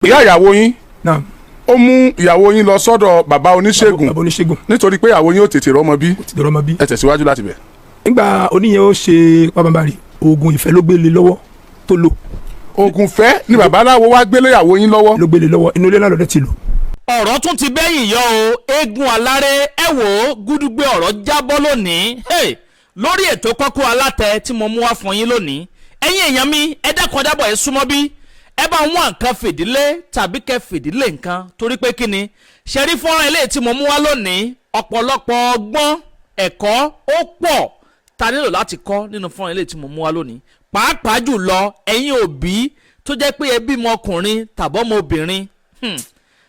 ìyá ìyàwó yín náà ó mú ìyàwó yín lọ sọ́dọ̀ bàbá oníṣègùn nítorí pé ìyàwó yín ó tètè rọ́mọ bí ẹ tẹ̀síwájú láti bẹ̀. nígbà oníyẹn ó ṣe pàbàmbarì oògùn ìfẹ́ ló gbélé lọ́wọ́ tó lò. oògùn ìfẹ́ ni babaláwo wá gbélé ìyàwó yín lọ́wọ́. ló gbélé lọ́wọ́ inú ilé náà lọ́dẹ ti lò. ọ̀rọ̀ tún ti bẹ́yìn yọ o eégún aláré ẹ wò ó gúdúgbé ọ̀rọ̀ jábọ́ lónìí lórí ètò Kókórò Alátẹ tí mo mú wá fún yín lónìí ẹ̀yin èèyàn mi ẹ dákun dábọ̀ ẹ súnmọ́ bí ẹ bá wọn nǹkan fìdílé tàbí kẹ fìdílé nǹkan torí pé kí ni ṣẹ́rí fọ́nrán ilé tí mo mú wá lónìí ọ̀pọ̀lọpọ̀ ọgbọ́n ẹ̀kọ́ ó pọ̀ ta nílò láti kọ́ nínú fọ́nrán ilé tí mo mú wá lónìí pàápàá jùlọ ẹ̀yin òbí tó jẹ́ pé ẹ bímọ ọkùnrin tàbọ́mọ obìnrin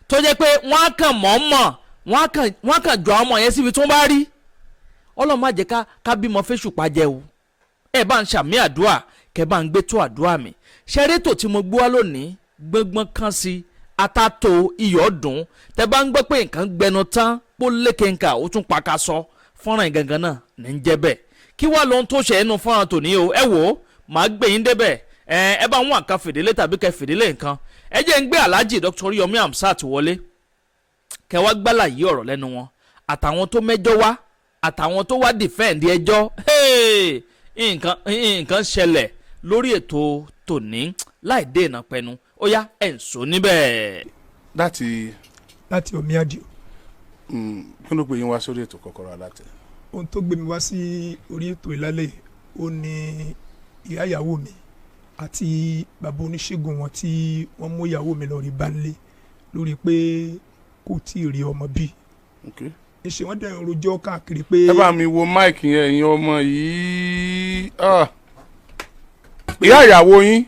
tó jẹ́ pé wọ́n á kàn mọ̀ọ́mọ̀ wọ́n á kàn jọ ọmọ yẹn síbi tó bá rí Ọlọ́run má jẹ́ ká bímọ fẹ́ṣù pàjẹ́ o ẹ bá ń ṣàmì àdúrà kẹ bá ń gbé tó àdúrà mi ṣẹ́rétò tí mo gbé wá lónìí gbọ́ngbọ́n kan sí atato iyọ̀ dùn tẹ bá ń gbọ́ pé nǹkan gbẹnu tán pó lékenka ó tún paka sọ fọ́nrán ìgangan náà ní ń jẹ́ bẹ́ẹ̀ kí wá lóhun tó ṣe ẹnu fọ́nrán tòní o ẹ wò ó màá gbé yín débẹ̀ ẹ bá wọn àka fìdílé tàbí kẹ fìdílé nǹkan ẹ jẹ́ ń gbé Alhaji Dr. Oriyomi Hamzat wọlé kẹ wá gbálà yí ọ̀rọ̀ lẹ́nu wọn àtàwọn tó mẹ́jọ wá àtàwọn tó wá dìfẹ́ǹdì ẹjọ́ nǹkan ṣẹlẹ̀ lórí ètò tòní láì dé ìnà pẹnu ó yá ẹ̀ ń sọ níbẹ̀. láti omi Aajo. kí ló gbé yín wá sórí ètò Kókórò Alátẹ. ohun tó gbé mi wá sí orí ètò ìlálẹ̀ ó ní ìyá ìyàwó mi àti bàbá oníṣègùn wọn tí wọ́n mú ìyàwó mi lọ rí bánlé lórí pé kò tí ì rí ọmọ bí. ìṣe wọn dẹ̀ ń rojọ́ káàkiri pé. ẹ bá mi wo máìkì yẹn ẹ̀yin ọmọ yìí. ìyá ìyàwó yín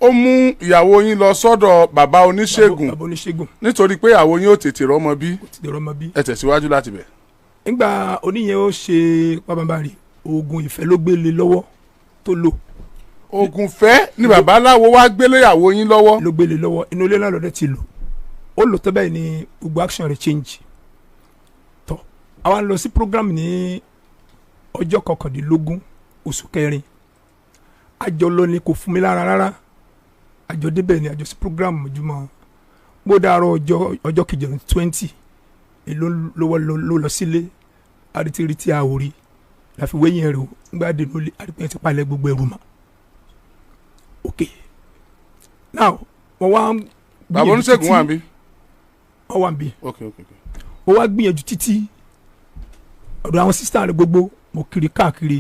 ó mú ìyàwó yín lọ sọ́dọ̀ bàbá oníṣègùn nítorí pé ìyàwó yín ó tètè rọ́mọ bí ẹ tẹ̀síwájú láti bẹ̀. nígbà oníyẹn ó ṣe pàbàmbarì oògùn ìfẹ́ ló gbélé lọ́wọ́ tó lò. oògùn ìfẹ́ ni babaláwo wá gbélé ìyàwó yín lọ́wọ́. ló gbélé lọ́wọ́ inú ilé náà lọ́dẹ ti lò ó lò tó bẹ́ẹ̀ ni gbogbo action rẹ̀ change. tọ́ àwa lọ sí program ní ọjọ́ 19 oṣù kẹrin àjọ lọ ni kò fún mi lára rárá àjọ débẹ̀ ni àjọ sí program jùmọ̀ bó dàárọ̀ ọjọ́ kejì 20 èló ló lọ sílé àrètírítí àwòrí láfi wéyìn ẹ̀rọ ńgbà dènà olè àdìpẹ́ ti palẹ̀ gbogbo ẹ̀rù mọ́. ok now wọ́n wá bàbá oníṣègùn wà bí. wọ́n wà bí. ok wọ́n wá gbìyànjú títí ọ̀dọ̀ àwọn sísá rẹ̀ gbogbo mo kiri káàkiri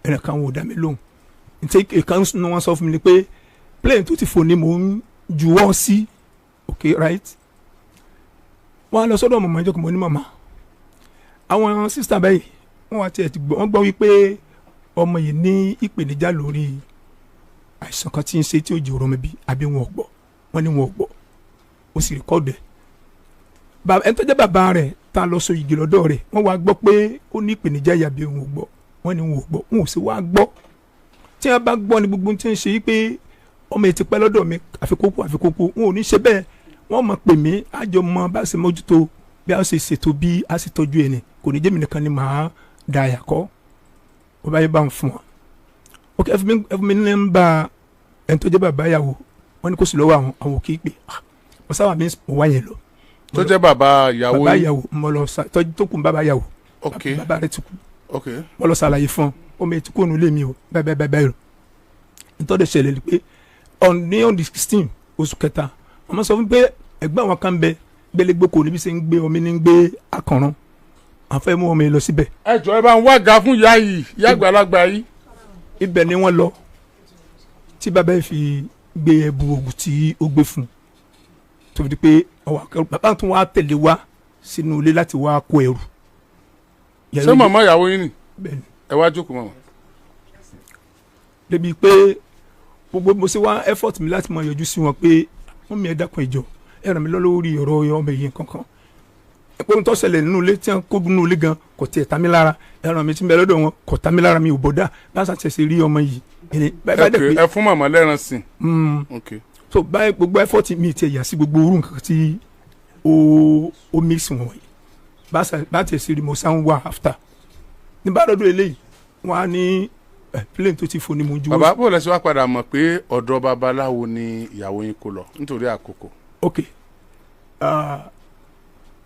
ẹ̀rẹ̀ kan wò dá mi lóhùn ntẹ ìkan ní wọn sọ fún mi ni pé plane tó ti fò ní mò ń juwọ́ sí ok right wọn á lọ sọ́dọ̀ mọ̀mọ́ ìjọkùn mọ́ ní mọ̀mọ́ àwọn sísá báyìí wọn wá tiẹ̀ ti gbọ́ wọn gbọ́ wípé ọmọ yìí ní ìpèníjà lórí àìsàn kan tí ń ṣe tí ó jẹ́ òrò mi bí àbí wọn ò gbọ́ wọn ní wọn ò gbọ́ ó sì rìkọ́dù ẹ̀ ẹni tó jẹ́ bàbá rẹ̀ tá a lọ so igi lọ́dọ̀ rẹ̀ wọ́n wá gbọ́ pé ó ní ìpèníjà yìí àbí wọn ò gbọ́ wọn ní wọn ò gbọ́ wọn ò sì wá gbọ́ tí wọ́n bá gbọ́ ni gbogbo tí ń ṣe yí pé ọmọ yìí ti pẹ́ lọ́dọ̀ mi àfikókò wọn ò ní ṣe bẹ́ẹ̀ wọ́n mọ̀ pè mí àjọ mọ bá ṣe mójútó bí a ṣe ṣètò bí a ṣe tọ́jú ẹ̀ ní kò ní jẹ́mi nìkan ni màá da àyàkọ́ ó bá yẹ bá ń fún wọn. ok ẹ fún mi ní ń bá ẹni tó jẹ́ bàbá yàwó wọn ni kò sí lọ́wọ́ àwọn òkè pé mo sábà mi mo wá yẹn lọ. tó jẹ́ bàbá yàwó yìí. bàbá yàwó mo lọ sa tó kù bàbá yàwó. ok bàbá rẹ ti kú. ok mo lọ ṣàlàyé fún ọ ọmọ ètò kóònù lé mi o bẹ́ẹ̀ rò nítorí ṣẹlẹ̀ ni pé on the 16 oṣù kẹta ọmọ sọ fún pé ẹgbẹ́ àwọn kan bẹ gbẹlẹgbẹkọ níbi ṣe ń gbé omi ní gbé akànrán àwọn fẹ́ mú ọmọ yìí lọ síbẹ̀. ẹ jọ ẹ bá ń wá ga fún ìyá yìí ìyá àgbàlagbà yìí. ibẹ̀ ni wọ́n lọ tí bàbá yìí fi gbé ẹbu oògùn tí ó gbé fún un tó fi di pé bàbá tó wá tẹ̀lé wá sínú ilé láti wá kó ẹrù. ṣé màmá ìyàwó yín ni ẹ wá jókòó màmá. débi pé gbogbo mo ṣe wá effort mi láti máa yọjú sí wọn pé wọ́n mi ẹ̀ dákun ìjọ ẹ ràn mí lọ́wọ́ lórí ọ̀rọ̀ ọmọ yìí kankan ẹ̀pọ̀ tó ṣẹlẹ̀ nínú ilé tí wọ́n kó nínú ilé gan kò tiẹ̀ ta mí lára ẹ ràn mí tí ń bẹ lọ́dọ̀ wọn kò ta mí lára mi ò bọ́dà bá a ṣàṣẹ rí ọmọ yìí. ẹ fún màmá lẹ́ran sí i. so báyìí gbogbo effort mi ti yà sí gbogbo orú nǹkan tí ó mix wọn wọ̀nyí bá a tiẹ̀ sí rí mo sáà ń wà after ní bá lọ́dọ̀ eléyìí wọ́n á ní plane tó ti fò ní mo ju. bàbá bó lẹ ṣe wá padà mọ̀ pé ọ̀dọ̀ babaláwo ni ìyàwó yín kó lọ nítorí àkókò. ok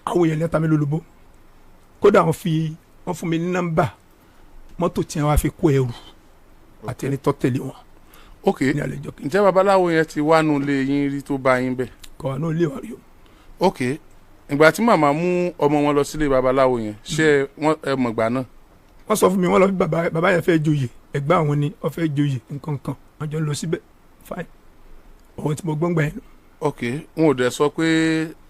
àwọn èèyàn lẹ́ta mi lólobó kódà wọ́n fún mi ní nọ́mbà mọ́tò tí wọ́n á fi kó ẹrù àti ẹni tó tẹ̀lé wọn. ok ǹjẹ́ babaláwo yẹn ti wá nù lé yín rí tó bá yín bẹ̀. kọ́ wa náà lè wá rí o. ok ìgbà tí màmá mú ọmọ wọn lọ sílé babaláwo yẹn ṣé ẹ mọ̀ gbà náà. wọ́n sọ fún mi wọ́n lọ bí bàbá yẹn fẹ́ joyè ẹ̀gbọ́n àwọn ni wọ́n fẹ́ joyè nǹkan kan wọ́n jọ lọ síbẹ̀ fine ọ̀hún tí mo gbọ́ngbà yẹn. ok wọn ò dẹ̀ sọ pé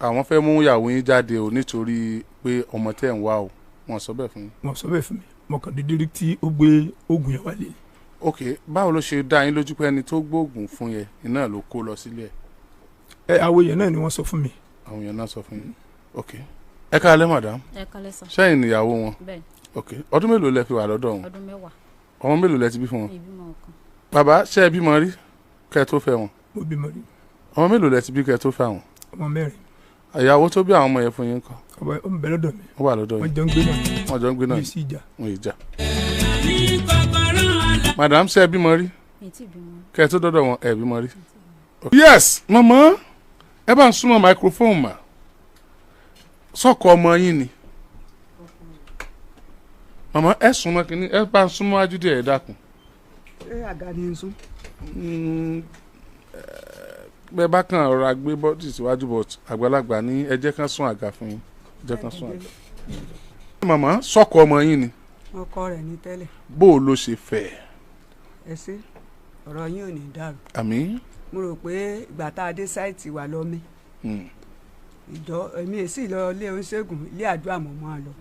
àwọn fẹ́ mú ìyàwó yín jáde o nítorí pé ọmọ tẹ̀ ń wá o wọn sọ bẹ́ẹ̀ fún yín. wọn sọ bẹ́ẹ̀ fún mi mo kàn dédé rí tí ó gbé oògùn yẹn wálé. ok báwo ló ṣe dá yín lójú pé ẹni tó gbóògùn fún yẹn iná ló kó lọ sílé ẹ. àwọn èèyàn náà ni wọ́n sọ fún mi. àwọn èèyàn náà sọ fún yín ok ẹ káalẹ́ madam. ẹ káalẹ́ sà. ṣẹ́yìn níyàwó wọn. bẹ́ẹ̀. ok ọdún mélòó lẹ fi wà lọ́dọ̀ wọn. ọdún 10. ọmọ mélòó lẹ ti bí fún wọn. ìbímọ ọ̀kan. bàbá ṣé ẹ bímọ rí kẹ́ tó fẹ́ wọn. mo bímọ rí. ọmọ mélòó lẹ ti bí kẹ́ tó fẹ́ wọn. ọmọ 4. ìyàwó tó bí àwọn ọmọ yẹn fún yín kọ́. ó ń bẹ lọ́dọ̀ mi. ó wà lọ́dọ̀ yín. wọ́n jọ ń gbé náà. wọ́n jọ ń gbé náà. mi sì jà. wọ́n yìí jà. madam ṣé ẹ bímọ rí. mi ti bímọ. kẹ́ tó dọ́dọ̀ wọn ẹ bímọ rí. yes mama ẹ bá ń súnmọ́ microphone mà sọ́kọ ọmọ yín ni. mama ẹ súnmọ́ kínní ẹ bá ń súnmọ́ ajúdé ẹ dákun. ṣé àga ni n sún. bẹ́ẹ̀ bá kàn rọra gbé bọ́dì síwájú bọ̀ àgbàlagbà ní ẹ jẹ́ kán sún àga fún yín ẹ jẹ́ kán sún àga. mama sọ́kọ ọmọ yín ni. ọkọ rẹ̀ ní tẹ́lẹ̀. bó o ló ṣe fẹ́. ẹ ṣe ọ̀rọ̀ yín ò ní dàrú. àmín. mo rò pé ìgbà tá a dé sáìtì wà lọ́mí. ìjọ èmi èsì lọ ilé oníṣègùn ilé àdúrà mọ̀ mọ́ a lọ.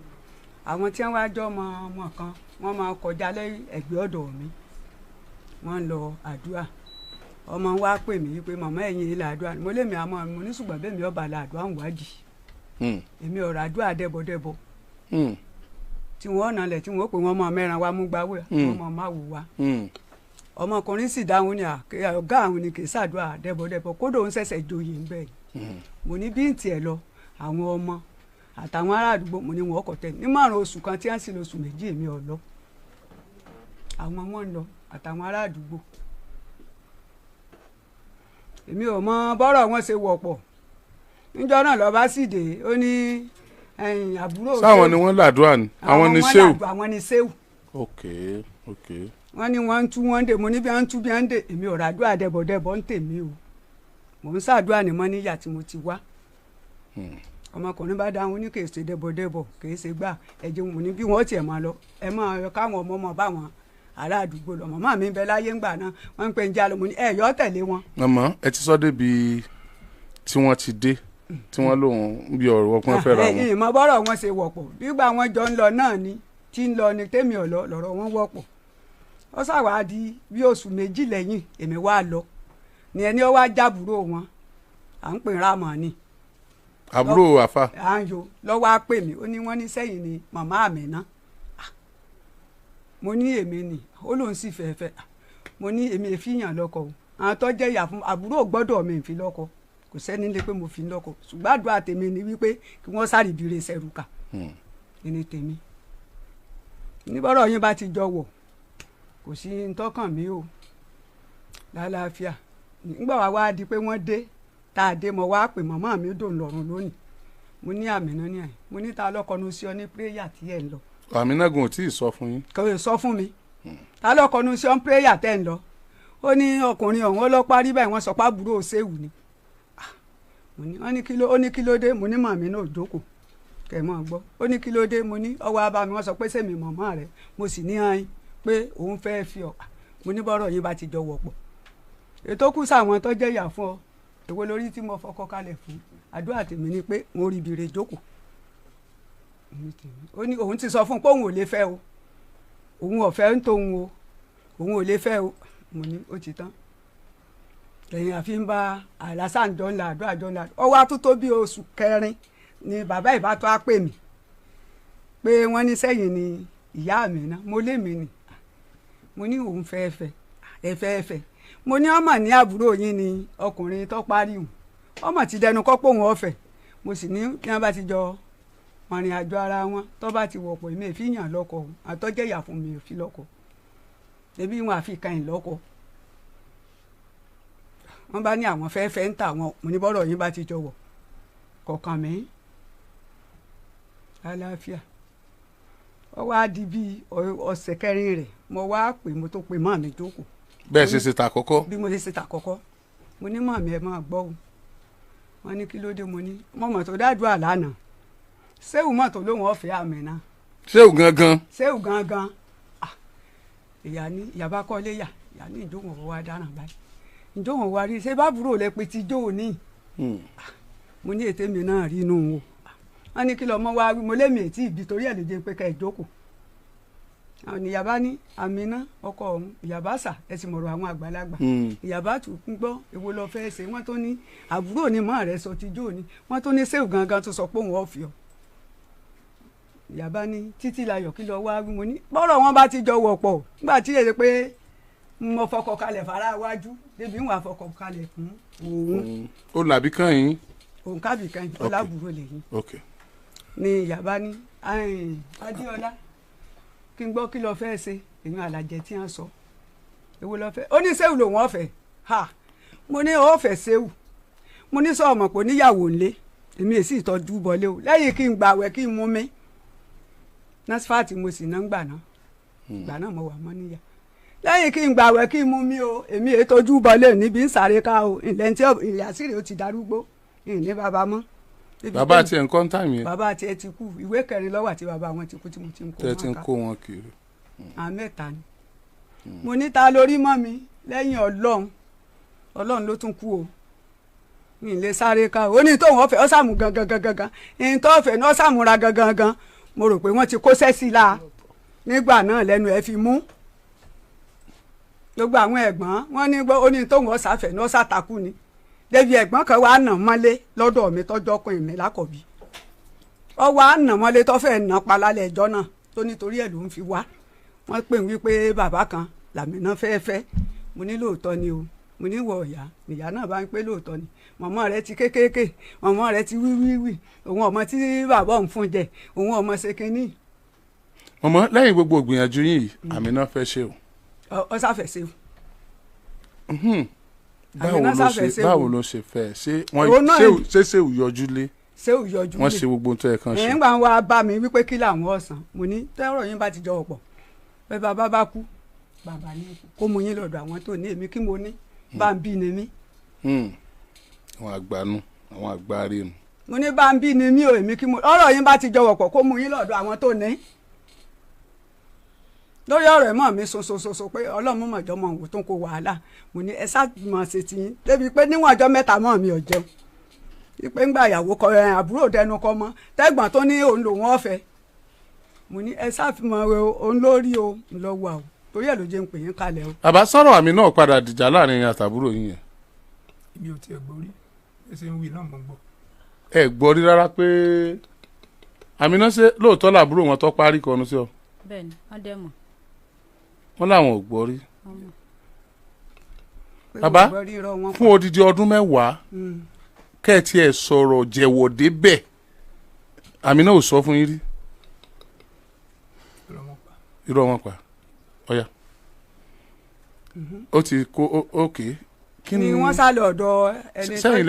àwọn tí wọ́n wá jọ ọmọ kan wọ́n máa kọjá lẹ́yìn ẹ̀gbẹ́ ọ̀dọ̀ mi wọ́n ń lọ àdúrà ọmọ wa pè mí pé màmá ẹ̀yìn ilé àdúrà mo lé mi àmọ́ mo ní ṣùgbọ́n bẹ́ẹ̀ mi ọba la àdúrà ń wádìí èmi ọ̀rọ̀ àdúrà dẹ́bọ̀dẹ́bọ̀ tí wọ́n nà lẹ̀ tí wọ́n pè wọ́n mọ mẹ́ran wa mú gbáwé wọ́n mọ máa wò wá ọmọkùnrin sì dáhùn ní ọ̀gá àwọn ni kì í ṣàdúrà dẹ́bọ̀dẹ́bọ̀ kódò ń ṣẹ̀ṣẹ̀ joyè ń bẹ̀ mo ní bí n tiẹ̀ lọ àwọn ọmọ àtàwọn ará àdúgbò mo ní wọn ọkọ̀ tẹ̀ ní márùn oṣù kan tí wọ́n sì lóṣù méjì èmi ọ̀ lọ àwọn wọn ń lọ àtàwọn ará àdúgbò èmi ò mọ bọ́rọ̀ wọn ṣe wọ̀pọ̀ níjọ́ náà lọ́ọ́ bá sì dé ó ní àbúrò. sáwọn ni wọ́n làdúrà ni àwọn ni sẹ́wù. àwọn ni sẹ́wù. ok. wọ́n ní wọ́n ń tú wọ́n ń dè mo ní bí wọ́n ń tú bí wọ́n ń dè èmi ò ràdúrà dẹ́bọ̀dẹ́bọ̀ ń tèmi o mò ń ṣàdúrà ní mọ́ níyà tí mo ti wá. ọmọkùnrin bá dáhùn ní kèé ṣe dẹ́bọ̀dẹ́bọ̀ kèé ṣe gbà ẹ̀jẹ̀ mo ní bí wọ́n tiẹ̀ máa lọ ẹ máa káwọn ọmọ báwọn ará àdúgbò lọ màmá mi ń bẹ láyé ńgbà náà wọ́n ń pè ń já lọ mo ní ẹ yọ tẹ̀lé wọn. màmá ẹ ti sọ débi tí wọ́n ti dé tí wọ́n lòun bí ọ̀rọ̀ wọn fẹ́ ra wọn. ìmọ̀ bọ́rọ̀ wọn ṣe wọ̀pọ̀ nígbà wọn jọ ń lọ náà ni tí ń lọ ni tèmi ọ̀ lọ lọ́rọ̀ wọn wọ̀pọ̀ ó ṣàwádìí bí oṣù méjì lẹ́yìn èmi wá lọ ni ẹni ó wá jábùrò wọn à ń pè ń rámọ̀ ni. àbúrò àfa. àyò lọ́wọ́ á pè mí ó ní wọ́n ní sẹ́yìn ni màmá àmì náà mo ní èmi ni ó lóun sì fẹ́ẹ́fẹ́ mo ní èmi èfìyàn lọ́kọ o àwọn tó jẹ́ ìyá fún àbúrò gbọ́dọ̀ mi fi lọ́kọ kò sẹ́ni lé pé mo fi lọ́kọ ṣùgbọ́n àdúrà tèmi ni wípé kí wọ́n sáré ìbíire sẹ́rùkà ẹni tèmi níbọ̀rọ̀ yín bá ti jọ wọ̀ kò sí ntọ́kàn mi o lálàáfíà nígbà wá di pé wọ́n dé tá a dé mo wá pè màmá mi dòun lọ́rùn lónìí mo ní àmì náà ní àyè mo ní ta lọ́kọ̀ọ́nù sí ọ ní pírẹ́yà tí ẹ̀ ń lọ. àmínà gùn ò tí ì sọ fún yín. kò sọ fún mi ta lọ́kọ̀ọ́nù sí ọ ní pírẹ́yà tẹ́ ń lọ ó ní ọkùnrin ọ̀hún ó lọ parí báyìí wọ́n sọ pé àbúrò ṣéwù ni ó ní kí ló dé mo ní màmí náà jókòó kẹ́ mọ́ gbọ́ ó ní kí ló dé mo ní ọwọ́ abá mi wọ́n sọ pé sèmi màmá rẹ̀ mo sì ní ayin pé òun fẹ́ fi ọ̀ mo ní bọ́rọ̀ yín bá ti jọ wọ̀pọ̀ ètò kù sáwọn tó jẹ́ ìyà fún ọ èwo lórí tí mo fọkọ kalẹ̀ fún àdúrà tèmi ni pé mo rí ibire jókòó ó ní òun ti sọ fún un pé òun ò lè fẹ́ o òun ò fẹ́ ń tóun o òun ò lè fẹ́ o mo ní ó ti tán lẹ́yìn àfi ń bá àlásàn jọ ńlá àdúrà jọ ńlá ọ wá tó bí oṣù kẹrin ni bàbá ìbátan á pè mí pé wọ́n ní sẹ́yìn ni ìyá mi náà mo lé mi nì mo ní òun fẹ́ẹ́fẹ́ mo ní ọmọ ní àbúrò yín ni ọkùnrin tó parí hùn ọmọ ti dẹnu kọ́ pé òun ọ̀fẹ́ mo sì ní kí wọ́n bá ti jọ ọ̀rìn àjò ara wọn tó bá ti wọ̀pọ̀ èmi èfi yàn lọ́kọ àtọ́jẹ́ ìyà fún mi ò fi lọ́kọ ebi wọn àfi kan ìlọ́kọ wọ́n bá ní àwọn fẹ́ẹ́ ń tà wọn mo ní bọ́rọ̀ yín bá ti jọwọ́ kọ̀ọ̀kan mi àlàáfíà ó wá di bí ọ̀sẹ̀ kẹrin rẹ̀ mo wá pè mo tó pe mọ́ mi jókòó. bẹ́ẹ̀ ṣe ta àkọ́kọ́. bí mo ṣe ta àkọ́kọ́ mo ní mọ̀ mi ẹ̀ máa gbọ́ o wọ́n ní kí ló dé mo ní mọ̀mọ́ tó dájú àlànà ṣéwù mọ́tò lóhùn ọ̀fẹ́ àmì náà. ṣéwù gangan. ṣéwù gangan ìyá ní ìyàbá kọ́lé ìyá ní ìjókòó wa dáràn báyìí ìjókòó wa rí ṣé bá burú lẹ pé ti jó ní. mo ní ètè mi náà rí inú wọn wọ́n ní kí lọ́mọ wá wí mo lémi ètí ìbí torí ẹ̀ ló jẹ́ pé ká ẹ̀ jókòó. àwọn ìyàbá ní àmínà ọkọ ọ̀hún ìyàbá sà ẹ sì mọ̀rọ̀ àwọn àgbàlagbà ìyàbá tún ń gbọ́ èwo lọ fẹ́ ṣe wọ́n tó ní àbúrò ní mọ́ rẹ̀ sọ ti jó ní wọ́n tó ní ṣéwù gangan tó sọ pé òun ọ̀fì ọ́. ìyàbá ní títí layọ̀ kí lọ wá wí mo ní bọ́rọ̀ wọn bá ti jọ wọ̀pọ̀ nígbà tí èyí pé mo fọkọ̀ kalẹ̀ fara wájú débi ń wà fọkọ̀ kalẹ̀ fún òun. ó làbí kan yín. òun kábì kan yín ọlábùrò lè yín. ni ìyàbá ní adéọlá kí n gbọ́ kí lọ fẹ́ ṣe èèyàn àlàjẹ tí wọ́n sọ èwo lọ fẹ́ ó ní sẹ́wù lòun ọ̀fẹ́ ha mo ní ọ̀fẹ́ sẹ́wù mo ní sọ ọmọ pé níyàwó ńlé èmi èsì ìtọ́jú bọ́lé o lẹ́yìn kí n gbàwẹ̀ kí n mú mi nasfati mo sì ná ń gbà náà mo wà mọ́ níyà lẹ́yìn kí n gbàwẹ̀ kí n mú mi o èmi ètòjú bọ́lé níbi ń sáré ká o ìlẹ́ntì ìyàsíre ó ti darúgbó ìní bàbá mọ́. bàbá tiẹ̀ ń kọ́ ń tàmí ẹ̀. bàbá tiẹ̀ ti kú ìwé kẹrin lọ́wọ́ àti bàbá wọn ti kú tí mo ti ń kó wọn ká. tẹ́ ti ń kó wọn kiri. àwọn mẹ́ta ni mo ní ta lórí mọ́ mi lẹ́yìn ọlọ́run ló tún kú o mi lè sáré ká o ní tóun ọ̀fẹ́ ọ̀sàmù gangan ní tó ọ̀fẹ́ ní ọ̀sàmùra gangan mo rò pé wọ́n ti kó sẹ́sì la nígbà náà lẹ́nu ẹ̀ fi mú gbogbo àwọn ẹ̀gbọ́n wọn ní gbọ́ ó ní tóun ọ̀sàfẹ́ ní ọ̀sàtàkù ni débi ẹ̀gbọ́n kan wàá nà mọ́lé lọ́dọ̀ mi tọ́jọ́ pin mi lákọ̀bí ọ wàá nà mọ́lé tó fẹ́ nà palálẹ̀ ẹjọ́ náà tó nítorí ẹ̀ ló ń fi wá wọ́n pè ń wípé bàbá kan làmínà fẹ́ẹ́fẹ́ mo ní lóòótọ́ ni o mo ní wọ ìyá náà bá ń pé lóòótọ́ ni mọ̀mọ́ rẹ ti kékéèké mọ̀mọ́ rẹ ti wíwíwí òun ọmọ tí bàbá òun fún jẹ òun ọmọ ṣe kínní. mọ̀mọ́ lẹ́yìn gbogbo ìgbìyànjú yìí àmínà fẹ́ ṣe o. ọ sáfẹ́ ṣe o. báwo ló ṣe fẹ́ ṣé ṣéwù yọjú lé wọ́n ṣe gbogbo ohun tó yẹ kán ṣe. nígbà wa bá mi wípé kí làwọn ọ̀sán mo ní tẹ́rọ̀ yín bá ti jọ ọ̀pọ̀ pé bàbá bá kú bàbá ní kó mu yín lọ́dọ̀ àwọn tó ní èmi kí mo ní bá ń bí ni mí. àwọn àgbàánu àwọn àgbáre nu. mo ní bá ń bí ni mí o èmi kí mo ọ̀rọ̀ yín bá ti jọ ọ̀pọ̀ kó mu yín lọ́dọ̀ àwọn tó ní. lórí ọ̀rọ̀ ẹ̀ mọ̀ mi sososo pé ọlọ́run mọ̀jọ́ mọ̀ òun tó ń kó wàhálà mo ní ẹ sáà mọ̀ ṣe ti yín débi pé níwọ̀n ọjọ́ mẹ́ta mọ̀ mi ò jẹun ìpè ńgbà ìyàwó kọ àbúrò dẹnu kọ mọ́ tẹ́gbọ̀n tó ní òun lòun ọ̀fẹ́ mo ní ẹ sáà fi mọ̀ òun lórí o ńlọ́wọ́ o torí ẹ̀ ló jẹ́ ń pè yín kalẹ̀ o. àbá sọ̀rọ̀ àmì náà padà dìjà láàrin yín àtàbúrò yín yẹn. ibi ò tiẹ̀ gbọ́ rí ẹsẹ̀ ń wí náà mo gbọ́. ẹ gbọ́ rí rárá pé àmì náà ṣe lóòótọ́ làbúrò wọn tó parí kọnu sí ọ. bẹ́ẹ̀ni wọ́n dẹ̀ mọ̀. wọ́n làwọn ò gbọ́ rí. bàbá fún odidi ọdún mẹ́wàá kẹ́ẹ̀tì ẹ̀ sọ̀rọ̀ jẹ̀wọ̀ débẹ̀ àmì náà ò sọ fún yín rí. irọ́ wọn pa ọ̀ya ó ti kó ókè. kí ni wọ́n sá lọ ọ̀dọ̀ ẹni tó. sẹ́yìn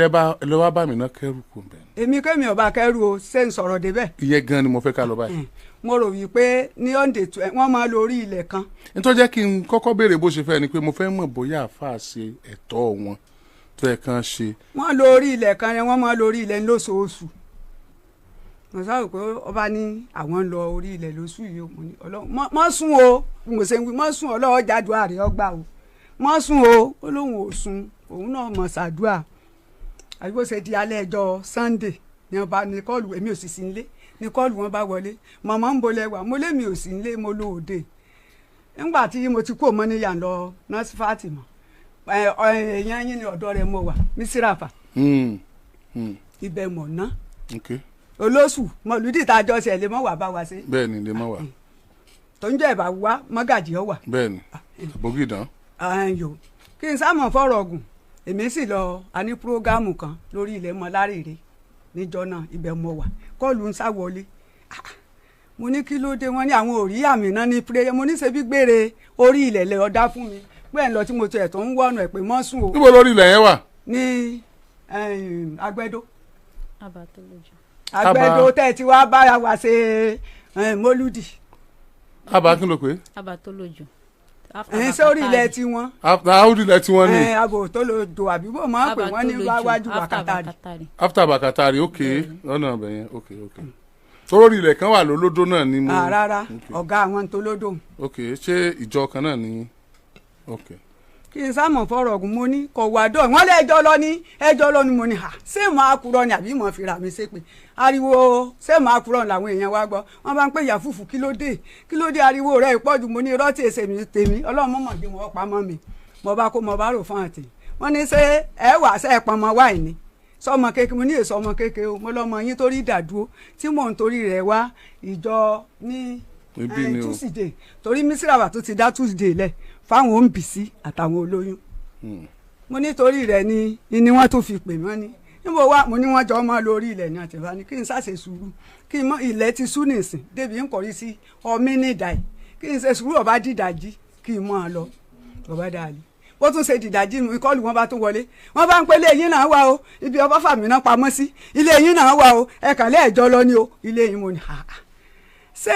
lẹ wá bá mi ná kẹ́rù kù bẹ́ẹ̀. èmi kémi ọba kẹ́rù o ṣé n sọ̀rọ̀ débẹ̀. ìyẹn gan ni mo fẹ́ ká lọ báyìí. mo rò wípé ní ọ̀ǹdè wọ́n máa lórí ilẹ̀ kan. nítorí jẹ́ kí n kọ́kọ́ béèrè bó ṣe fẹ́ ni pé mo fẹ́ mọ̀ bóyá àáfàá ṣe ẹ̀tọ́ wọn tó yẹ kán ṣe. wọ́n lórí ilẹ̀ kan yẹn wọ́n máa lórí ilẹ̀ lóṣooṣù mo sáré pé ọba ní àwọn ń lọ orí ilẹ̀ lóṣù yìí o mo ní ọlọ́run mọ́ sùn o mo ṣe ń wí mọ́ sùn ọlọ́wọ́ jádùá rẹ̀ ọgbà o mọ́ sùn o ó lóun ò sùn òun náà mọ̀ ṣàdúà àbí bó ṣe di alẹ́ ẹjọ́ Sunday ní ọba ní kọ́ọ̀lù èmi ò sì sí nílé ní kọ́ọ̀lù wọn bá wọlé màmá ń bolẹ̀ wà mo lé mi ò sí nílé mo lò òde nígbà tí mo ti kú òmọ́ níyà lọ nọ́ọ̀sì Fatima èèyàn yín ní ọ̀dọ́ rẹ̀ mo wà mísíràfà ibẹ̀ mọ̀ ná olóṣù mọ̀lúdì tá a jọ ṣe lè mọ̀ wá bá wa ṣe. bẹ́ẹ̀ni lè mọ̀ wá. tó ń jẹ́ ìbá wá mọ́gàjì ọ wà. bẹ́ẹ̀ni àbógìdán. ayò kí n sáàmọ̀ fọ̀rọ̀ ọ̀gùn èmi sì lọ a ní púrógámù kan lórí ilẹ̀ mọ́ lárèrè níjọ náà ibẹ̀ mọ̀ wà kọ́ọ̀lù ń sáwọlé mo ní kí ló dé wọ́n ní àwọn ò rí àmì náà ní prayer mo ní ṣe bí gbére orí ilẹ̀ lẹ̀ ọ̀dá fún mi bẹ́ẹ̀ lọ tí mo ti ẹ̀ tó ń wọ̀nà ẹ̀ pé mọ́ sùn o. níbo lórí ilẹ̀ yẹn wà. ní Agbẹ́dó. Abatolojo. Agbẹ́dó tẹ́ ẹ ti wá bára wa ṣe mólúdì. Aba kí ló pé. Abatolojo. Sórí ilẹ̀ tiwọn. Orí ilẹ̀ tiwọn ni. Abatolojo àbí bò máa pè wọ́n ní wájú Bàkàtàrí. After Bàkàtàrí ok lọ́nà ọbẹ̀ yẹn ok. Sórí ilẹ̀ kan wà lólódó náà ni mo. Rárá ọ̀gá àwọn tolódò. ok ṣé ìjọ kan náà ni. ok. kí n sáà mọ̀ fọ́rọ̀ ọ̀gùn mo ní kò wá dọ̀ wọ́n lé ẹjọ́ lọ ni mo ní ṣé màá kúrọ̀ ni àbí mọ̀ fìrà mi ṣépè ariwo ṣé màá kúrọ̀ làwọn èèyàn wá gbọ́ wọ́n bá ń pè yà fùfù kí ló dé ariwo rẹ̀ ìpọ́jù mo ní irọ́ tí èsè mi tèmi ọlọ́run mọ̀mọ́ bí wọ́n pa mọ́ mi mo bá rò fún àtì wọ́n ní ṣé ẹ wà ṣe é pọnmọ wáì ni sọmọ kékeré mo ní èso ọmọ kékeré o mo lọmọ yín torí ìdádúró tí mò ń torí rẹ̀ wá ìjọ ní Tuesday torí mísíràwà tó ti dá Tuesday lẹ̀ fáwọn òǹbìsí àtàwọn olóyún mo nítorí rẹ̀ ni wọ́n tó fi pè mọ́ ni níbo wá mo ní wọ́n jọ mọ́ lórí ilẹ̀ ní àtẹ̀fà ni kí n ṣàṣe sùúrù kí n mọ ilẹ̀ ti sú nìsín débi ń kọrí sí ọmí nídàí kí n ṣe sùúrù ọba dídàjí kí n mọ́ ọ lọ ọba dàlí ó tún ṣe dìdàjí mi kọ́ọ̀lù wọn bá tún wọlé wọn bá ń pẹ́ ilé yín náà wà o ibi ọba fàmì náà pamọ́ sí ilé yín náà wà o ẹ̀kan lẹ́ẹ̀jọ́ lọ ni o ilé yín mo ní ṣé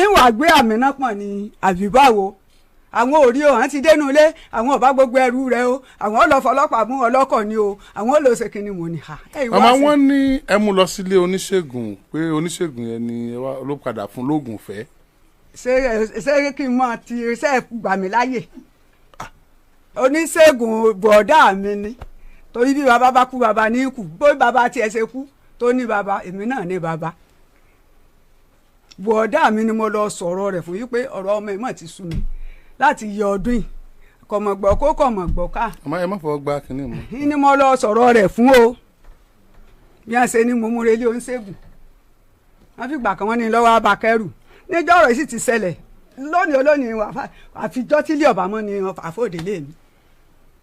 ìwà gbé àmì náà pọ̀ ní àbíbáwo àwọn òrí o àwọn ti dénú ilé àwọn ọba gbogbo ẹrú rẹ o àwọn ọlọfọlọpàá mú ọlọkọ ni o àwọn olóṣèkí ni mo ní ha. àmọ́ wọ́n ní ẹ mú lọ sílé oníṣègùn pé oníṣègùn yẹn ni ló padà fún lóògùn fẹ́. ṣé kí n mọ ti ṣe gbà mí láyè oníṣègùn bọ̀dá mi ni torí bí bàbá bá kú bàbá ní kú bó bàbá tiẹ̀ ṣe kú tó ní bàbá èmi náà ní bàbá bọ̀dá mi ni mo lọ sọ̀rọ̀ rẹ̀ fún yí pé ọ̀rọ̀ ọmọ ìmọ̀ ti sú mi láti yẹ ọdún yìí kọ̀mọ̀gbọ̀ kó kọ̀mọ̀gbọ̀ ká. àmọ́ ẹ má fọwọ́ gba kínní mu. ní mo lọ sọ̀rọ̀ rẹ̀ fún o bí wọ́n ṣe ní mo múre ilé oníṣègùn wọ́n fi gbà kan wọ́n ní lọ́wọ́ abakẹ́rù níjọ́ ọ̀rọ̀ sì ti ṣẹlẹ̀ lónìí àfijọ́ tílé ọ̀bà mọ́ ni àfòdélé mi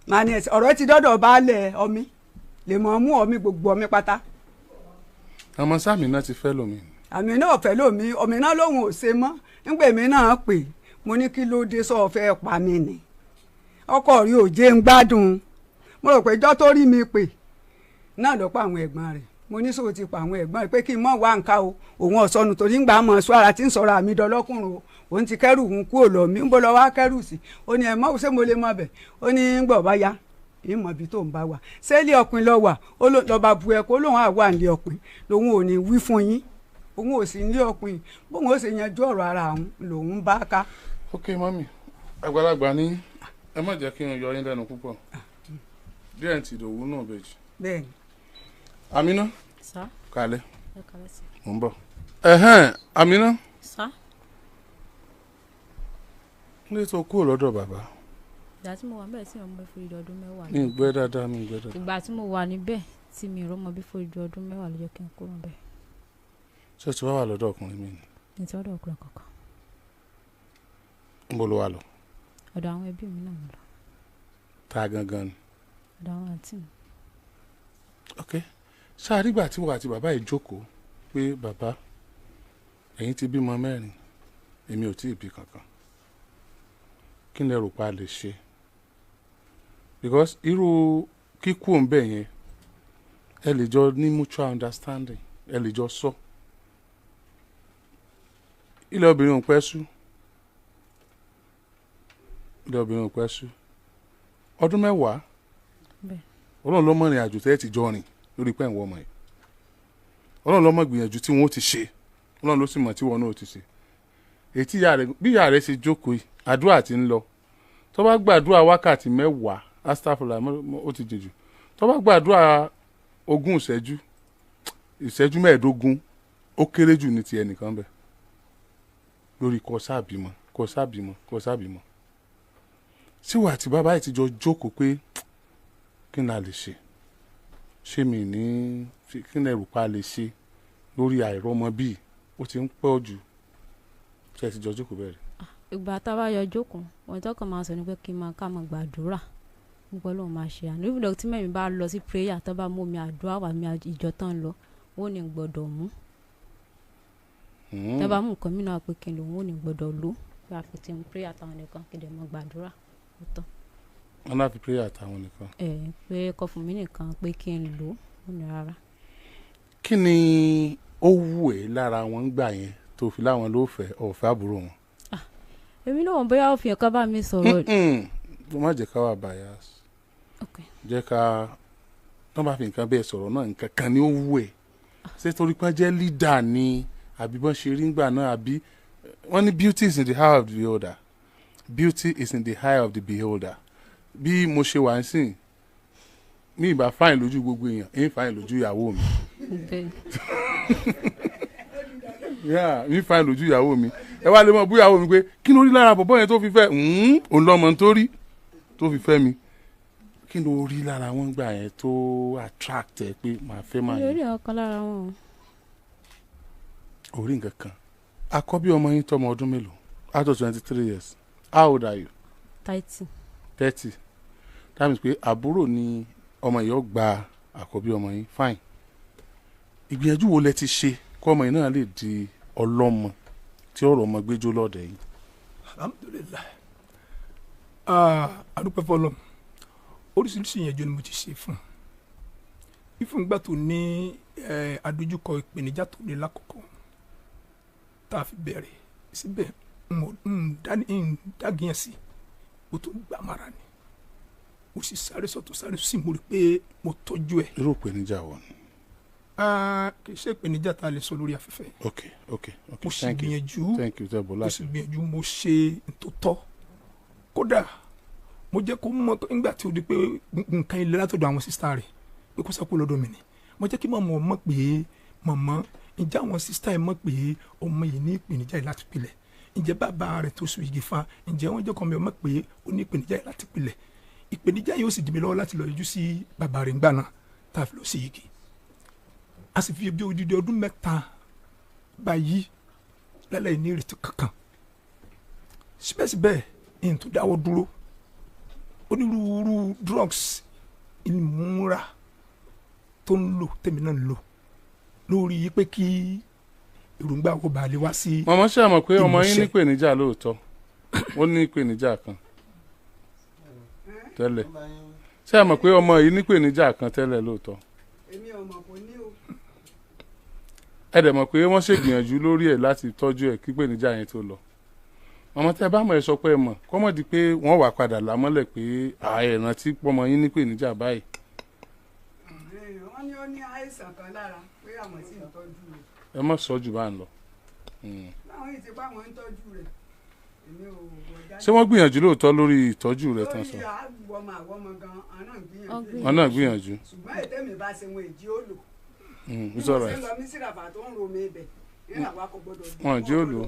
màá ní ẹsẹ̀ ọ̀rọ̀ ti dọ́dọ̀ baálẹ̀ ọmí lè mọ̀ mú ọmí gbogbo ọmí pátá. àmọ́ sáàmì náà ti fẹ́ lómi. àmì náà fẹ́ lómi ọmọ náà lòun ò ṣe mọ́ nígbà èmi náà pè mo ní kí ló dé sọ fẹ́ pa mí ni ọkọ rí òjé ń gbádùn mo rò pé ìjọ́ tó rí mi pè náà ló pa àwọn ẹ̀gbọ́n rẹ̀ mo ní sọ ti pa àwọn ẹ̀gbọ́n rẹ̀ pé kí n mọ̀ wá nǹka o òun ọ̀sọ́nu torí ń gbà mọ̀ sọ ara tí ń sọ̀rọ̀ àmì dọlọ́kùnrin o òun ti kẹ́rù òun kúrò lọ mí ń bọ́ lọ wá kẹ́rù sí ó ní ẹ̀ mọ́ ṣé mo lè mọ̀ bẹ̀ ó ní gbọ̀ bá yá ìmọ̀ ibi tó ń bá wà sẹ́ẹ̀lì ọkùnrin lọ wà ó lọ́ba bu ẹ̀kọ́ lóun àwa nílé ọkùnrin lòun ò ní wí fún yín òun ò sì nílé ọkùnrin bóun ó sì yanjú ọ̀rọ̀ ara òun lòun bá ká. ok mami àgbàlagbà ní ẹ má jẹ́ kí n yọ yín lẹ́nu púpọ̀ díẹ̀ ti dòwú náà bèjì. bẹ́ẹ̀ni. Amina. Sá. Kalẹ̀. Ẹ kalẹ̀ sí. Mo ń bọ̀. Amina. Sá. Ilé tó kúrò lọ́dọ̀ bàbá. Ìgbà tí mo wà níbẹ̀ tí mo mọ bí fún ọdún mẹ́wàá. Mi gbẹ́ dáadáa mi gbẹ́ dáadáa. Ìgbà tí mo wà níbẹ̀ tí mi rọ́mọ bí fún ọdún mẹ́wàá ló jẹ́ kí n kúrò níbẹ̀. Ṣé o ti wá wà lọ́dọ̀ ọkùnrin mi ni? Mi ti ọ̀dọ̀ ọkùnrin kankan. Níbo ló wà lọ? Ọ̀dọ̀ àwọn ẹbí mi náà mo lọ. Ta gangan ni? Ọ̀dọ̀ àwọn àǹtí mi. Ok. Ṣáà nígbà tí wà àti bàbá yìí jókòó pé bàbá ẹ̀yin ti bímọ 4 èmi ò tí ì bí kankan. Kí ni ẹ rò pa lè ṣe? Because irú kíkú òǹbẹ̀ yẹn ẹ lè jọ ní mutual understanding ẹ lè jọ sọ. Ilé obìnrin ò pẹ́ sú. Ilé obìnrin ò pẹ́ sú. Ọdún 10. Bẹ́ẹ̀. Ọlọ́run ló mọ̀ ìrìn àjò tẹ́ ti jọ rìn lórí pẹ́ ìwọ ọmọ yìí. Ọlọ́run ló mọ̀ gbìyànjú tí wọ́n ó ti ṣe. Ọlọ́run ló sì mọ̀ tí wọ́n náà ó ti ṣe. Ètí bí ìyá rẹ̀ ṣe jókòó yìí àdúrà ti ń lọ. Tó bá gbàdúrà wákàtí 10 astagfirullah ó ti jìjù. Tó bá gbàdúrà 20 ìṣẹ́jú 15 ó kéré jù ní ti ẹnìkan bẹ́ẹ̀. Lórí kó sábìmọ kó sábìmọ kó sábìmọ. Síwà àti bàbá yìí ti jọ jókòó pé kí ni a lè ṣe? Ṣé mi ní kí ni ẹrù pa lè ṣe lórí àìrọ́mọ bíi ó ti ń pọ̀ jù ṣe ti jọ jókòó bẹ̀rẹ̀. Ìgbà tá a bá yọ jókòó ohun tó kàn máa sọ ni pé kí n máa ká máa gbàdúrà nípa Ọlọ́run máa ṣe àná ìbùdó tí mẹ́rin bá lọ sí prayer tó bá mú mi àdúrà wà mí ìjọ tán lọ ó ní gbọ́dọ̀ mú. tẹ́ bá mú nǹkan mìíràn pé kí n lò wọ́n ò ní gbọ́dọ̀ lò pé àfitì ń pray àtàwọn nìkan kí n dẹ̀ mọ́ gbàdúrà ó tán. wọn náà fi pray àtàwọn nìkan. pé kọ fún mi nìkan pé kí n lò ó ní rárá. kí ni ó wù ẹ́ lára wọn gbà yẹn tó fi láwọn ló fẹ́ ọ̀fẹ́ àbúrò wọn. èmi náà bóyá òfin ẹ̀ka bá mi sọ̀rọ̀. mo má jẹ́ ká wà bias. jẹ́ ká tó bá fi nǹkan bẹ́ẹ̀ sọ̀rọ̀ náà nǹkan kan ni ó wù ẹ́ ṣé torí pé jẹ́ leader ni àbí bọ́n ṣe rí ngbà náà àbí wọ́n ní beauty is in the eye of the beholder beauty is in the eye of the beholder bí mo ṣe wà ń sìn mi ìbá fáìn lójú gbogbo èèyàn èyí fáìn lójú ìyàwó mi mi fáìn lójú ìyàwó mi ẹ wá lè mọ bú ìyàwó mi pé kí ló rí lára bọ̀bọ̀ yẹn tó fi fẹ́ òun lọ́mọ tó rí tó fi fẹ́ mi kí ló rí lára wọn gbà yẹn tó attract ẹ pé màá fẹ́ máa yẹn. orí ọkàn lára wọn. orí nǹkan kan àkọ́bí ọmọ yín tọmọ ọdún mélòó out of 23 years how old are you. 30 that means pé àbúrò ni ọmọ yìí ó gba àkọ́bí ọmọ yín fine ìgbìyànjú wo lẹ ti ṣe kó ọmọ yìí náà lè di ọlọ́mọ tí ọ̀rọ̀ ọmọ gbẹ́jọ́ lọ́dẹ yìí. alhamdulilayi adúpẹ́ fọlọ́ oríṣiríṣi ìyànjú ni mo ti ṣe fún ìfúngbà tó ní adójúkọ ìpèníjà tó ní lákòókò tá a fi bẹ̀rẹ̀ síbẹ̀ ń dágìyàn sí o tó gbà mara ni o sì sáré sọ́tún sáré sí mo rí pé mo tọ́jú ẹ̀. irú ìpèníjà wo ni. kì í ṣe ìpèníjà tá a lè sọ lórí afẹ́fẹ́. ok mo sì gbìyànjú mo sì gbìyànjú mo ṣe ntòtọ́ kódà mo jẹ́ kó mọ̀ nígbà tí o di pé nǹkan ilé látọ̀dọ̀ àwọn sísá rẹ̀ pé kó sẹ́kù lọ́dọ̀ mi ni mo jẹ́ kí màmá mọ̀ pé màmá ǹjẹ́ àwọn sísá ẹ̀ mọ̀ pé ọmọ yìí ní ìpèníjà yìí láti pilẹ̀ ǹjẹ́ bàbá rẹ̀ tó so igi fa ǹjẹ́ wọ́n jẹ́ kọ́ mi mọ̀ pé ó ní ìpèníjà yìí láti pilẹ̀ ìpèníjà yìí ó sì dì mí lọ́wọ́ láti lọ yọjú sí bàbá rẹ̀ ńgbà náà tá a fi lọ sí igi a sì fi bí odidi ọdún 3 báyìí lálẹ́ ní ìrètí kankan síbẹ̀síbẹ̀ ìyẹn tó dáwọ́ dúró onírúurú drugs ìmúra tó ń lò tèmi náà ń lò lórí yìí pé kí èròǹgbà wo bá lè wá sí. màmá ṣe àmọ̀ pé ọmọ yín ní ìpèníjà lóòótọ́ ó ní ìpèníjà kan tẹ́lẹ̀ ṣé àmọ̀ pé ọmọ yìí ní ìpèníjà kan tẹ́lẹ̀ lóòótọ́. èmi ò mọ̀ kò ní o. ẹ dẹ̀ mọ̀ pé wọ́n ṣègbìyànjú lórí ẹ̀ láti tọ́jú ẹ̀ kí ìpèníjà yẹn tó lọ ọmọ tẹ́ bá mọ̀ ẹ sọ pé ẹ mọ̀ kọ́mọ̀ di pé wọ́n wà padà lámọ́lẹ̀ pé àìràn tí pọ́mọ yín ní ìpèníjà báyìí. wọ́n ní ó ní àìsàn kan lára pé àwọn sì ń tọ́jú rẹ̀. ẹ mọ̀ sọ jù bá ń lọ. láwọn yìí ti bá wọn ń tọ́jú rẹ̀ èmi ò wọ jáde. ṣé wọ́n gbìyànjú lóòótọ́ lórí ìtọ́jú rẹ̀ tán sọ. lórí àwọmọ gan wọn náà gbìyànjú. ṣùgbọ́n ètè mi bá ṣe wọn èjì ó lò. it's all right. mo ṣe lọ mí síràfà tó ń ro mi ibẹ̀ nínú àwọn akọgbọdọ. wọn èjì ó lò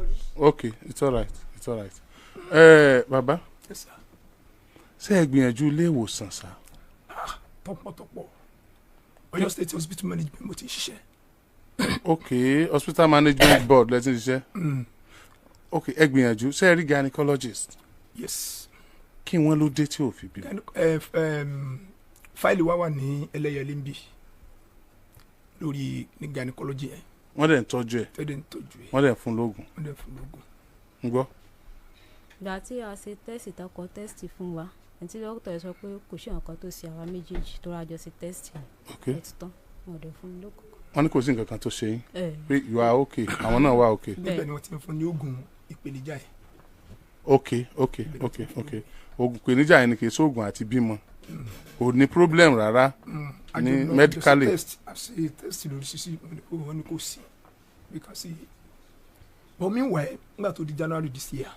okay it's all right it's all right. bàbá ṣé ẹ gbìyànjú ilé ìwòsàn sá. tọpọtọpọ Ọ̀yọ́ State Hospital Management mo ti ṣiṣẹ́. okay Hospital Management Board lẹ ti ṣiṣẹ́. okay ẹ gbìyànjú ṣé ẹ rí gynecologist. yes. kí wọ́n ló dé tí ò fi bí. fáìlì wa wà ní ẹlẹ́yẹlé ń bì lórí ní gynecology yẹn. wọ́n dẹ̀ ń tọ́jú ẹ̀. wọ́n dẹ̀ ń fún lóògùn. ń gbọ́. ìgbà tí a ṣe tẹ́sì tọkọ tẹ́sì fún wa ẹni tí dókítà yẹn sọ pé kò sí nǹkan tó ṣe àwa méjèèjì tó rájọ sí tẹ́sì yẹn ẹ̀ ti tán wọn ò dẹ̀ fún mi lókùn. wọ́n ní kò sí nǹkan kan tó ṣe yín pé you are okay àwọn náà wà okay. níbẹ̀ ni wọ́n ti fún ní oògùn ìpèníjà yẹn. okay oògùn ìpèníjà yẹn ni kì í ṣoògùn àti bímọ kò ní problem rárá ní medically. àṣe test lórí ṣíṣí wọn ni kò sí because but meanwhile nígbà tó di January this year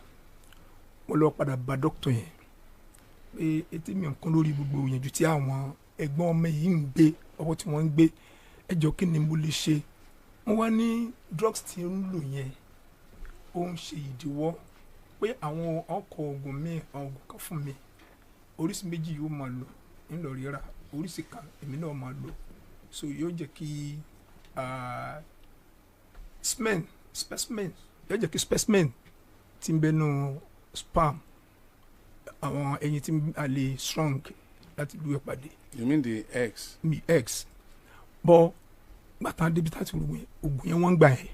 mo lọ padà bá dókítà yẹn pé etí mi nǹkan lórí gbogbo ìyànjú tí àwọn ẹ̀gbọ́n ọmọ yìí ń gbé ọwọ́ tí wọ́n ń gbé ẹjọ́ kí ni mo lè ṣe wọ́n wá ní drugs tí ń lò yẹn ó ń ṣe ìdíwọ́ pé àwọn ọkọ̀ oògùn mi àwọn oògùn kan fún mi oríṣi méjì yóò máa lò ńlọ ríra oríṣi kan èmi náà máa lò so yóò jẹ́ kí specimen yóò jẹ́ kí specimen tí ń bẹnu sperm àwọn ẹyin tí a lè strong láti lu ìpàdé. you mean the eggs. mi eggs bọ gbàtà débi táti oògùn yẹn wọ́n gbà yẹn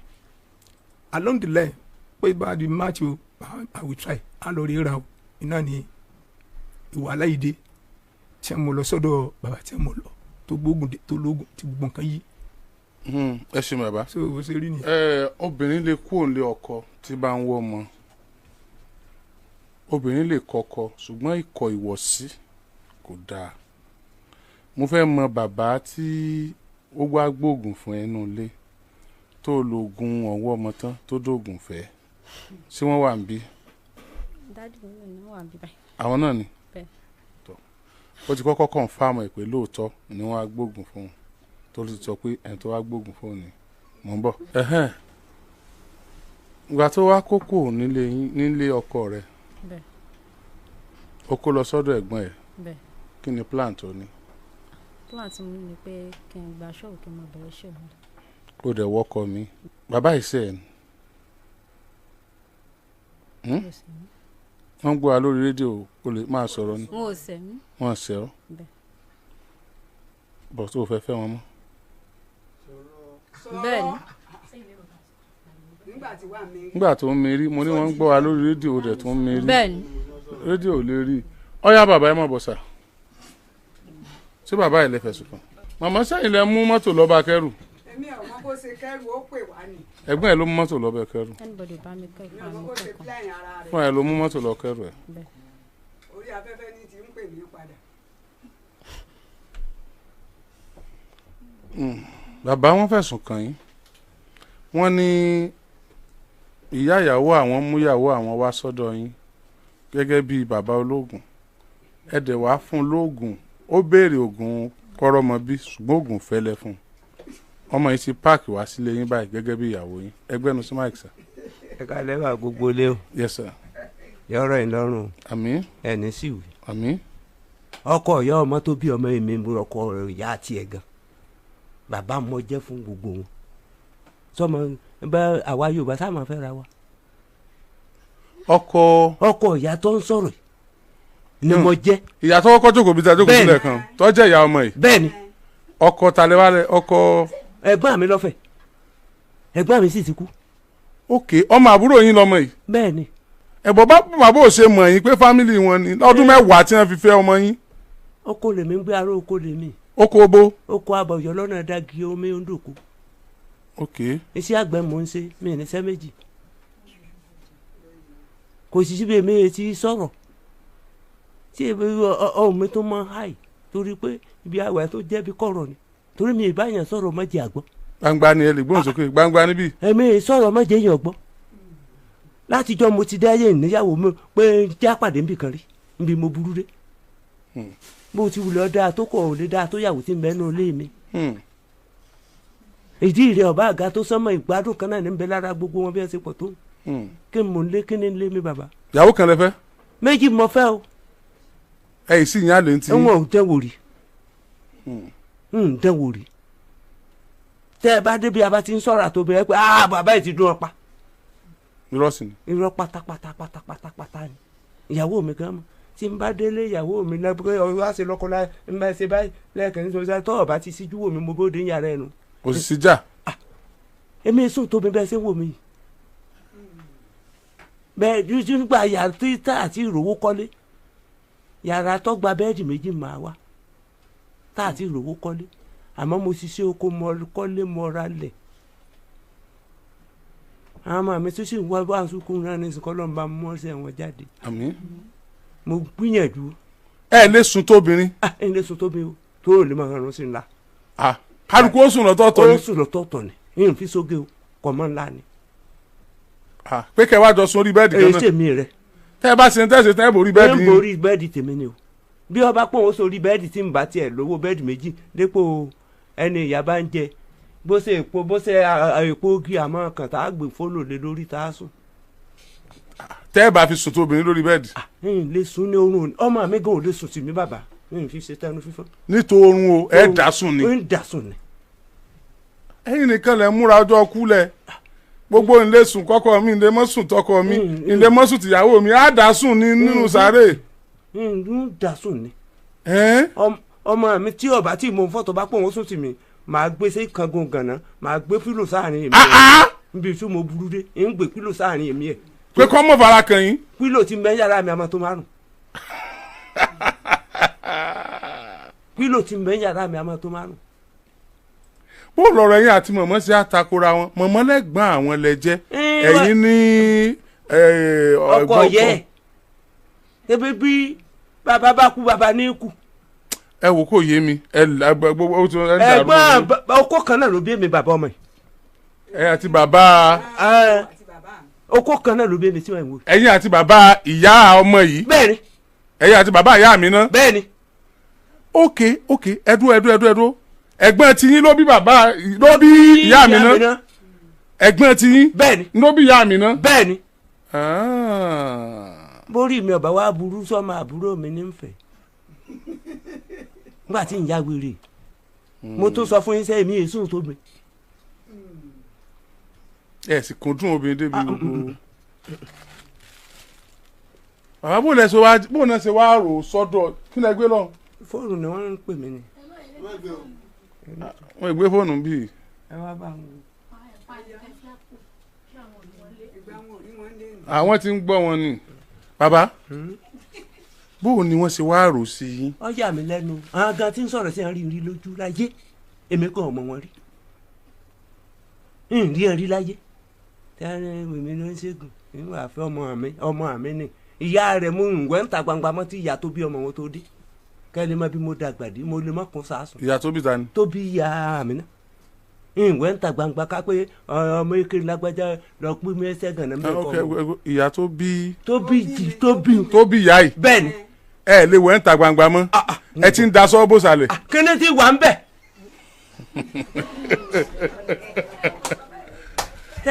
along the line pé bá di match o I will try á lọ rí ra o iná ni ìwà aláìdé tí mo lọ sọ́dọ̀ bàbá tí mo lọ tó gbógun tó lógun tí gbogbo nǹkan yí. ẹ ṣe bàbá. so o ṣe rí ni. obìnrin lè kú òǹlé ọkọ tí bá ń wọ́ ọmọ obìnrin lè kọ́kọ́ ṣùgbọ́n ikọ̀ ìwọ̀sí kò dáa. mo fẹ́ mọ bàbá tí ó wá gbóògùn fún ẹnu ilé tó lo oògùn ọwọ́ ọmọ tán tó dóògùn fẹ́ ṣé wọ́n wà ń bí. dáàdì mi náà wà ń bí báyìí. àwọn náà ni. bẹ́ẹ̀. ó ti kọ́kọ́ kọ̀ǹfàmù ẹ̀ pé lóòótọ́ ni wọ́n á gbóògùn fún un tó ti sọ pé ẹni tó wá gbóògùn fún un ni mò ń bọ̀. ìgbà tó wá kókó nílé ọkọ rẹ̀ ó kó lọ sọ́dọ̀ ẹ̀gbọ́n ẹ̀ kí ni plan tó ní. plan tí mo ní ni pé kí n gba ṣọ́ọ̀bù kí n máa bẹ̀rẹ̀ ṣọ́ọ̀bù. ó dẹ̀ wọ́kọ mi bàbá ìṣe ẹ̀ wọ́n gbọ́ wa lórí rédíò ó lè máa sọ̀rọ̀ ni. wọn ò ṣẹ̀ mí. wọn ṣẹ̀ ọ́ bọ̀ tó o fẹ́ fẹ́ wọn mọ́. bẹ́ẹ̀ ni. nígbà tó ń mérí mo ní wọ́n ń gbọ́ wa lórí rédíò ó dẹ̀ tó ń mérí. bẹ́ẹ̀ ni. rédíò ò lè rí i ọ̀yá bàbá ẹ má bọ̀ sà ṣé bàbá ẹ̀ lè fẹ̀sùn kàn màmá sẹ́yìn lẹ mú mọ́tò lọ́ba kẹrù. èmi ò mọ bó ṣe kẹrù ó pè wá ni. ẹ̀gbọ́n ẹ̀ ló mú mọ́tò lọ́ba kẹrù. anybody bá mi kẹ́ ìfọ̀ àmọ́ kẹ́kọ̀ọ́. fún ẹ ló mú mọ́tò lọ kẹrù ẹ̀. orí afẹ́fẹ́ ní ti ń pè mí padà. bàbá wọn fẹ̀sùn kàn yín wọ́n ní ìyá ìyàwó àwọn mú ìyàwó àwọn wá sọ́dọ̀ yín gẹ́gẹ́ bí bàbá ológun ẹ̀dẹ̀ wá fún lóògùn ó béèrè oògùn kọ́rọ́mọbí ṣùgbọ́n oògùn fẹ́lẹ́ fún ọmọ yìí ti páàkì wá sílé yín báyìí gẹ́gẹ́ bí ìyàwó yín ẹgbẹ́nu sí mike sir. ẹ ká lẹ́wà gbogbo lé o. yes sir. yọrọ ìlọrun. àmín. ẹni sì wí. àmín. ọkọ ìyá ọmọ tó bí ọmọ mi mú ọkọ ìyá àti ẹ̀ gan bàbá mọ jẹ́ fún gbogbo wọn sọmọ bá àwa Yorùbá sáà máa fẹ́ ra wa. ọkọ ìyá tó ń sọ̀rọ̀ ni mo jẹ́. ìyá tó kọ́kọ́ jókòó bí ta jókòó sílẹ̀ kan tó jẹ́ ìyá ọmọ yìí. bẹ́ẹ̀ni. ọkọ talẹ́wálẹ̀ ọkọ. ẹ̀gbọ́n mi lọ́fẹ̀ẹ́ ẹ̀gbọ́n mi sì ti kú. ok ọmọ àbúrò yín lọmọ yìí. bẹ́ẹ̀ni. ẹ̀bọ̀ bàbá ò ṣe mọ̀ yín pé fámìlì wọn ni lọ́dún mẹ́wàá tí wọ́n fi fẹ́ ọmọ yín. oko lèmi ń gbé aró oko lèmi. oko obo. oko abọ̀yọ̀ lọ́nà dági omi ń dòkú. ok. iṣẹ́ àgbẹ̀ mò ń ṣe mi ní iṣẹ́ méjì. kò sì síbi èmi ti sọ̀rọ̀ tí ọ̀hún mi tó máa háì torí pé ibi àwẹ̀ tó jẹ́ bí kọ̀rọ̀ ni torí mi ìbáyàn sọ̀rọ̀ má jẹ́ àgbọ̀. gbangba ni ẹ lè gbóhùn sókè gbangba níbí. èmi sọ̀rọ̀ má jẹ́ yàn gbọ́ látijọ́ mo ti dáyé ìníyàwó mi pé já pàdé níbì kan rí níbi mo burú dé bó ti wulẹ̀ dáa tó kọ̀ ò lè dáa tó yàwó tí ń bẹ́ẹ̀ nù lé mi. ìdí ìrẹ́ ọ̀bá àga tó sánmọ́ ìgbádùn kan náà ní bẹ lára gbogbo wọn bí ẹ ṣe pọ̀ tó kí n mò ń lé kí ni ń lé mi bàbá. ìyàwó kan lẹ fẹ́. méjì mo fẹ́ o. ẹ ì sì yín àlè ń tí. wọn ò dẹ́wò rí dẹ́wò rí tẹ́ ẹ bá débi abá ti ń sọ̀rọ̀ àtòbìnrin pé bàbá yìí ti dún ọ pa. irọ́ sì ni. irọ́ pátápátá ni ìyàwó mi gan mọ́ tí n bá délé ìyàwó mi lẹ́gbẹ́ ọ̀rọ̀ wá sí lọ́kọ́ láì n bá ṣe báyìí lẹ́ẹ̀kan ní sọ́sẹ́ tọ́ ọ̀bá ti síjú wò mí mo bóde yàrá ẹ̀ nù. kò sì sí jà. èmi sùn tóbi bẹ́ẹ̀ ṣe wò mí. bẹ́ẹ̀ nígbà yàrá títà àti ìrówó kọ́lé yàrá tó gba bẹ́ẹ̀dì méjì máa wá tá àti ìrówó kọ́lé àmọ́ mo ṣiṣẹ́ oko kọ́lé mọ́ra lẹ̀. àwọn ọmọ mi tó sì ń wá bá àsukùn náà ní ìsìnkọ́ lọ́nà bá mọ́ọ́sẹ̀ wọn jáde. àmín. mo gbìyànjú. ẹ lè sùn tóbìnrin. ẹ lè sùn tóbìnrin o tó o lè máa rán sí ńlá. kálukú ó sùn lọ́tọ̀ọ̀tọ̀ ni. ó sùn lọ́tọ̀ọ̀tọ̀ ni yín fi sóge o kọ̀ mọ́ ńlá ni. pé kẹ́ wá jọ sùn orí bẹ́ẹ̀dì kan náà. èyí tèmi rẹ. tẹ́ ẹ bá ṣe ń tẹ̀sí tẹ́ ẹ borí bẹ́ẹ̀dì yín. ẹ ń borí bẹ́ẹ̀dì tèmi ni o bí ọba pọ̀ ó sórí bẹ́ẹ̀dì tí ń bá tiẹ̀ lówó bẹ́ẹ̀dì méjì dépò ẹni ìyá bá ń jẹ bó ṣe èpo ogi àmọ́ kan tá a gbé fóònù lé lórí tá a sùn. tẹ́ ẹ bá fi sùn tóbìnrin lórí bẹ́ẹ̀dì. ẹ̀yin lè sùn ní oorun ọmọ mi gan ò lè sùn sí mi bàbá ẹ̀yin fi ṣe tẹnu fífọ́. nítorí oorun o ẹ dà sùn ni. ń dà sùn ni. ẹ̀yin nìkan lẹ múra ọjọ́ kú lẹ gbogbo ìlé sùn kọ́kọ́ mi ìlé mọ́ sùn tọkọ mi ìlé mọ́ sùn tìyàwó mi á dà sùn ní nínú sáré. ń dà sùn ni. ọmọ mi tí ọba tí mo fọ́tò bá pọ̀ wọ́n sùn tì mí màá gbé sí kangun gànà màá gbé fílò sáàrin mi. níbi tí mo burú dé ń gbé kílò sáàrin èmi ẹ̀. pé kọ́ mọ̀ fara kan yín. kílò ti mẹ́ yàrá mi àmọ́ tó márùn. kílò ti mẹ́ yàrá mi àmọ́ tó márùn. bó lọ̀rọ̀ yín àti mọ̀mọ́ sí àtakora wọn mọ̀mọ́ lẹ́gbọ́n àwọn lẹ́jẹ́ ẹ̀yin ní ọkọ yẹ ebi bí bàbá bá kú bàbá ní kú. ẹ wò kò yé mi ẹ̀gbọ́n ọkọ kan náà ló bí mi bàbá ọmọ yìí. ẹ àti bàbá ọkọ kan náà ló bí mi tí wọ́n ń wò. ẹ̀yin àti bàbá ìyá ọmọ yìí. bẹ́ẹ̀ni. ẹ̀yin àti bàbá ìyá mi náà. bẹ́ẹ̀ni. ok ẹdú ẹ̀gbọ́n tiyín ló bí bàbá ló bí ìyá mi náà. ẹ̀gbọ́n tiyín. bẹ́ẹ̀ni. ló bí ìyá mi náà. bẹ́ẹ̀ni. bórí mi ọba wa burú sọmọ àbúrò mi nífẹ̀ẹ́ nígbà tí ń ya wèrè mo tún sọ fún yín sẹ́yìn mi èso tó mi. ẹ sì kúndùn obìnrin débi gbogbo. bàbá bó náà ṣe wá rò sọ́dọ̀ kí lẹ gbé lọ. fóònù ni wọ́n ń pè mí ni. wọ́n gbé fóònù bíi. ẹ wá bá wọn. àwọn tí ń gbọ́ wọn ni. bàbá bó ni wọ́n ṣe wá rò sí i. ó yà mí lẹ́nu àwọn gan tí ń sọ̀rọ̀ sí àárín rí lójú láyé èmi kàn ọmọ wọn rí ń rí ẹ̀rí láyé tẹ́lẹ̀ èmi ló ń ṣègùn nínú àfẹ́ ọmọ mi ni ìyá rẹ̀ mú ìwẹ́ ń ta gbangba mọ́ tí ìyá tó bí ọmọ wọn tó dé kẹ́lẹ́ mọ́ bí mo dàgbà dé mo lè má kún sàásùn. ìyá tó bí ta ni. tó bí ìyá mi náà ìwẹ́ ń ta gbangba ká pé ọmọ ekele lágbájá lọ pín mi ẹsẹ̀ gànà mẹ́kọ̀ọ́. ìyá tó bí ìyá yìí. bẹ́ẹ̀ni. ẹ lè wẹ́ ń ta gbangba mọ́ ẹ ti ń da sọ́ọ́bù sàlẹ̀. kíni tí wà ń bẹ̀.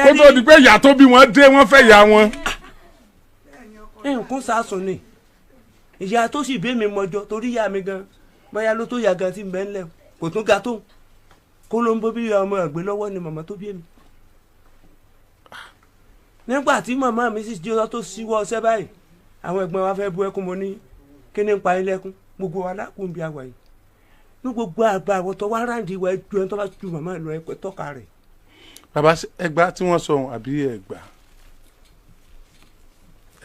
kó tó di pé ìyá tó bí wọn dé wọn fẹ́ ìyá wọn. nǹkan sàásùn ni ìyá tó sì bí mi mọ́jọ torí ìyá mi gan bóyá ló tó yà gan tí ń bẹ́ ń lẹ̀ kò tún ga tó kó ló ń bó bí ọmọ ẹ̀gbẹ́ lọ́wọ́ ni màmá tó bí mi. nígbà tí màmá mi sì jẹ́ tó síwọ́ ọsẹ́ báyìí àwọn ẹ̀gbọ́n wa fẹ́ bú ẹkún mo ní kí ni ń pa ilé ẹkún gbogbo wa lákùn bí àwà yìí ní gbogbo àgbà àwọn tó wá ráǹdì ìwà ẹjọ ẹni tó bá ju màmá ẹ lọ ẹ pẹ tọ́ka rẹ̀. bàbá ẹgbà tí wọ́n sọ ohun àbí ẹgbà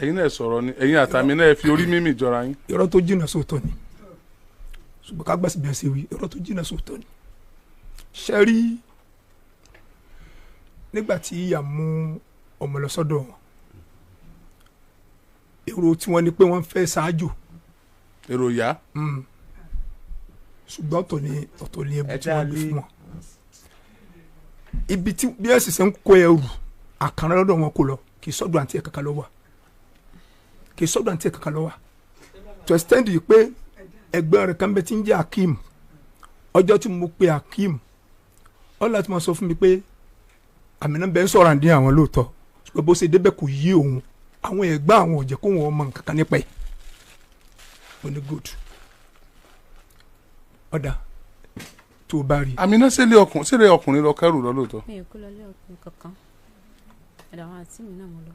ẹ̀yin náà sọ̀rọ̀ ni ẹ̀yin àtàmì náà fi orí mímì jọra yín. irọ́ tó jìnnà sóòótọ́ ni ṣùgbọ́n ká gbàsí bẹ́ẹ̀ ṣe wí irọ́ tó jìnnà sóòótọ́ ni. ṣe rí nígbà tí ìyá mú ọmọ lọ sọ́dọ̀ èrò tí wọ́n ní pé wọ́n fẹ́ ṣáájú. èrò yá. ṣùgbọ́n ọ̀tọ̀ ni ẹbí tí wọ́n gbé fún wọn. ibi tí bí ẹ̀sìn ṣe ń kó ẹrù àkàrà lọ́dọ̀ wọn kò lọ kì í sọ́dọ̀ àǹtí ẹ̀ kankan lọ́wọ́ to extend yìí pé ẹgbẹ́ rẹ̀ kan bẹ tí ń jẹ́ Akeem ọjọ́ tí mo pe Akeem ọ̀la tí mo sọ fún mi pé àmìnà bẹ́ẹ̀ ń sọ̀rọ̀ àǹdí àwọn lóòótọ́ ṣùgbọ́n bó ṣe débẹ̀ kò yí òun àwọn ẹ̀gbọ́n àwọn ò jẹ́ kó wọn mọ nǹkan kan nípa ẹ̀ ó ní good ọ̀dà tó bá rí. àmìnà sílé ọkùnrin lọ kẹrù lọ lóòótọ́. mi ò kó lọ lé ọkùnrin kankan ẹ̀dá àwọn àti mi náà mo lọ.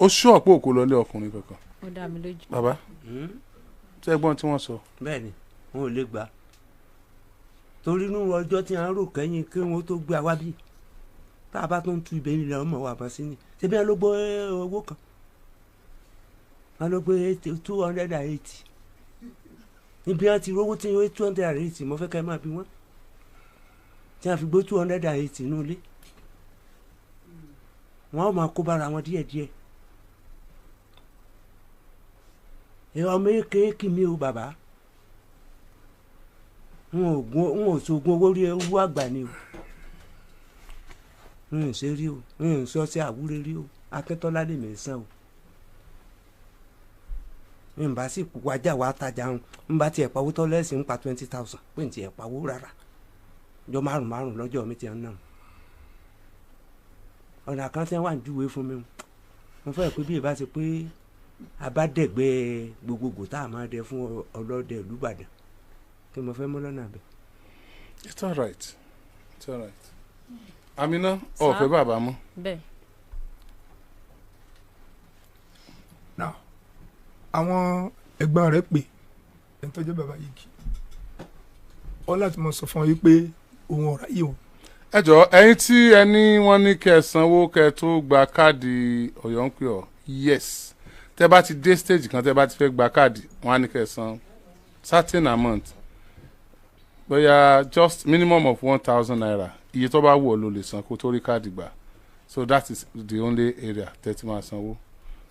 ó ṣọ́ ọ̀pọ̀ òkú lọ lé ọkùnrin kankan. ó dá mi lójú. bàbá ṣé ẹ gbọ́n tí wọ́n sọ. bẹ́ẹ̀ni wọn ò lè gbà á torí inú ọjọ́ tí a ń rò kẹ́yìn kí wọ́n tó gbé àwa bí tá a bá tó ń tu ibẹ̀ ilẹ̀ ọmọ wa bá sí ni ṣé bí wọ́n ló gbọ́ owó kan wọ́n ló gbé 280 níbi wọ́n ti rówó tí wọ́n 280 mo fẹ́ kẹ́ máa bí wọ́n tí wọ́n fi gbé 280 inú ilé wọ́n máa kó bára wọn díẹ̀díẹ̀ ọmọ kéèkì mi ò bàbá n ò sògùn owó rí owó àgbà ni o n ò ṣe rí o n ò sọ sí àwúrẹ́ rí o akẹ́tọ́lá lè mí sàn o n bá sì wájà wá tajà n bá tiẹ̀ pawó tọ́ lẹ́sìn ń pa 20,000 pé n tiẹ̀ pawó rárá jọ márùn lọ́jọ́ mi ti ń nà ọ̀nà kan tí wọ́n wà ń júwe fún mi mo fẹ́ pé bí ìbá ṣe pé abádẹ́gbẹ́ gbogbogbò tá a máa dẹ fún ọlọ́dẹ Olúbàdàn kí mo fẹ́ mú lọ́nà bẹ́ẹ̀. it's all right. Amina ọ̀fẹ́ bàbá mọ́. bẹ́ẹ̀. now àwọn ẹ̀gbọ́n rẹ̀ pé ẹni tó jẹ́ bàbá yìí kì í ọ láti mọ sọ fún ọ yìí pé òun ọ̀rá yìí o. ẹ jọ̀ọ́ ẹ̀yin tí ẹni wọ́n ní kẹ́ sanwó kẹ́ tó gba káàdì ọ̀yọ́npẹ̀ yes tẹ́ bá ti dé stage kan tẹ́ bá ti fẹ́ gba káàdì wọ́n á ní kẹ́ san certain amount bóyá just minimum of 1,000 naira iye tó bá wù ọ́ ló lè san kó tó rí káàdì gbà so that is the only area tẹ́tí máa sanwó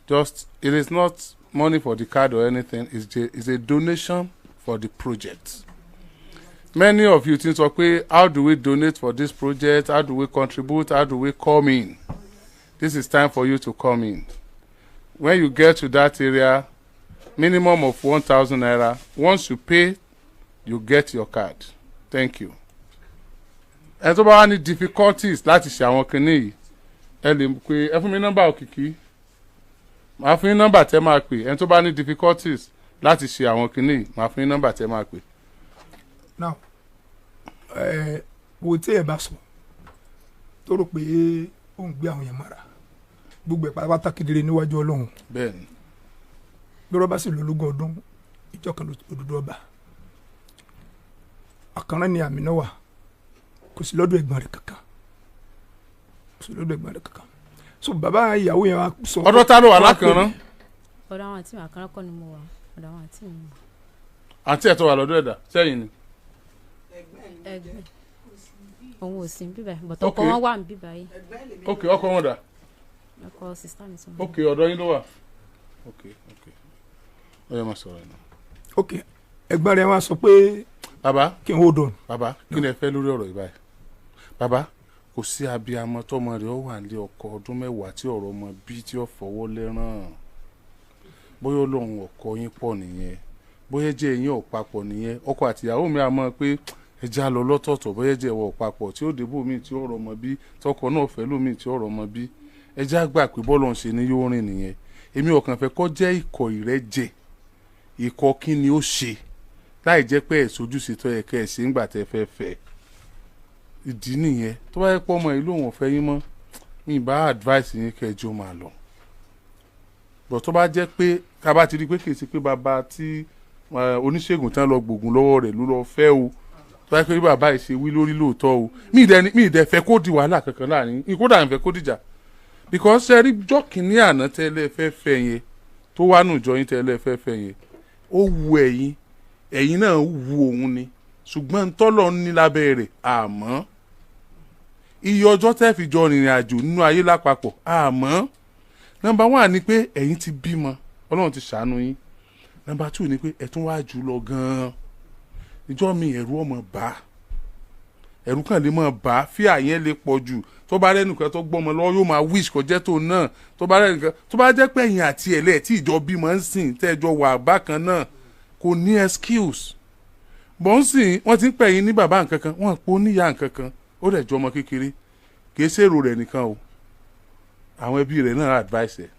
just it is not money for the card or anything it's a donation for the project. Many of you think okay, how do we donate for this project? How do we contribute? How do we come in? This is time for you to come in. When you get to that area, minimum of 1,000 naira. Once you pay, you get your card. Thank you. Ẹ tó bá wá ní difficulties láti ṣe àwọn kinní yìí, ẹ lè pè ẹ fún mi nọ́mbà òkìkí. Màá fún yín nọ́mbà tẹ́ máa pè. Ẹ tó bá ní difficulties láti ṣe àwọn kinní yìí, màá fún yín nọ́mbà tẹ́ máa pè. Now, wo tí ẹ bá sọ tó rò pé ó ń gbé àwọn yẹn mọ́ra gbogbo ẹ̀ pátápátá kedere níwájú Ọlọ́run. Bẹ́ẹ̀ni. bí rọ́bà sì lọ́lọ́gún ọdún ìjọ kan òdodo ọba àkànrán ni àmì náà wà kò sí lọ́dọ̀ ẹ̀gbọ́n rẹ̀ kankan so bàbá ìyàwó yẹn wá sọ. ọ̀dọ̀ ta ló wà lákànrán. ọ̀dọ̀ àwọn àti àkànrán kọ́ ni mo wà ọ̀dọ̀ àwọn àti mi. àǹtí ẹ̀ tó wà lọ́dọ̀ ẹ̀dá sẹ́yìn ni. ẹgbẹ́ òun ò sí bíbá yìí bọ̀tọ̀ ọkọ wọn wà bíbá yìí. ok ọkọ wọn dà. ọkọ sista mi sọ. ok ọ̀dọ̀ yín ló wà. ok ó yẹ máa sọ̀rọ̀ ẹ̀ náà. ok ẹ̀gbọ́n rẹ̀ wá sọ pé. bàbá kí n hold on. bàbá kí ni ẹ fẹ́ lórí ọ̀rọ̀ yìí báyìí. bàbá kò sí abiyamọ tọmọ rẹ̀ ó wà ní ọkọ ọdún mẹ́wàá tí ọ̀rọ̀ ọmọ bí tí ó fọwọ́ lẹ́ràn bóyá Ọlọ́run ọkọ yín pọ̀ nìyẹn bóyá jẹ́ yín ò papọ̀ nìyẹn ọkọ àtìyàwó mi àmọ́ pé ẹja lọ lọ́tọ̀ọ̀tọ̀ bóyá jẹ́ ẹwọ papọ̀ tí ó débò míì tí ọ̀rọ̀ ọmọ bí tọkọ náà fẹ́ lómi tí ọ̀rọ̀ ọmọ bí ẹja gbà pé bọ́ọ̀lù ń ṣe ni yóò rìn nìyẹn èmi ọkàn fẹ́ kọ́ jẹ́ ikọ̀ ìrẹ́jẹ ikọ̀ kí ni ó ṣe láì jẹ́ pé ẹ̀ sojúṣe tó yẹ kẹ́ ẹ̀ ṣe ń gbà tẹ́ fẹ́ fẹ́ ìdí nìyẹn tó bá yẹ pé ọmọ ìlú òun fẹ́ yín mọ́ mi bá advice yín kẹjọ máa lọ bọ̀ tó bá jẹ́ pé ká bá ti rí pé kì í ṣe pé bàbá tí oníṣègùn tán lọ gbògùn lọ́wọ́ rẹ̀ ló lọ fẹ́ o tó bá yẹ pé bàbá yìí ṣe wí lórí lóòótọ́ o mi ì dẹ̀ fẹ́ kó di wàhálà kankan láàrin ìkódà ń fẹ́ kó dìjà because ṣe rí jọ́kìnní àná tẹ́lẹ̀ fẹ́ fẹ́ yẹn tó wà nù jọ yín tẹ́lẹ̀ fẹ́ fẹ́ yẹn ó wu ẹ̀yin náà wu òun ni ṣùgbọ́n tọ́lọ̀ ní lábẹ́ rẹ̀ àmọ́ iye ọjọ́ tẹ́ fi jọ rìnrìn àjò nínú ayé lápapọ̀ àmọ́ nọ́mbà 1 ni pé ẹ̀yin ti bímọ Ọlọ́run ti ṣàánú yín nọ́mbà 2 ni pé ẹ tún wá jù lọ gan-an ìjọ mi ẹ̀rù ọmọ bá ẹ̀rù kan lè mọ̀ bá fíà yẹn lè pọ̀ jù tó bá rẹ́nìkan tó gbọ́mọ lọ́wọ́ yóò máa wish kó jẹ́ tó náà tó bá rẹ́nìkan tó bá jẹ́ pé ẹ̀yin àti ẹ̀lẹ́ tí ìjọ bímọ ń sìn tẹ́jọ wà bákan náà kò ní excuse bọ́n sìn wọ́n ti ń pè yín ní bàbá nǹkan kan wọ́n pò níyà nǹkan kan ó dẹ̀ jọ ọmọ kékeré kìí ṣèrò rẹ̀ nìkan o àwọn ẹbí rẹ̀ náà advice ẹ̀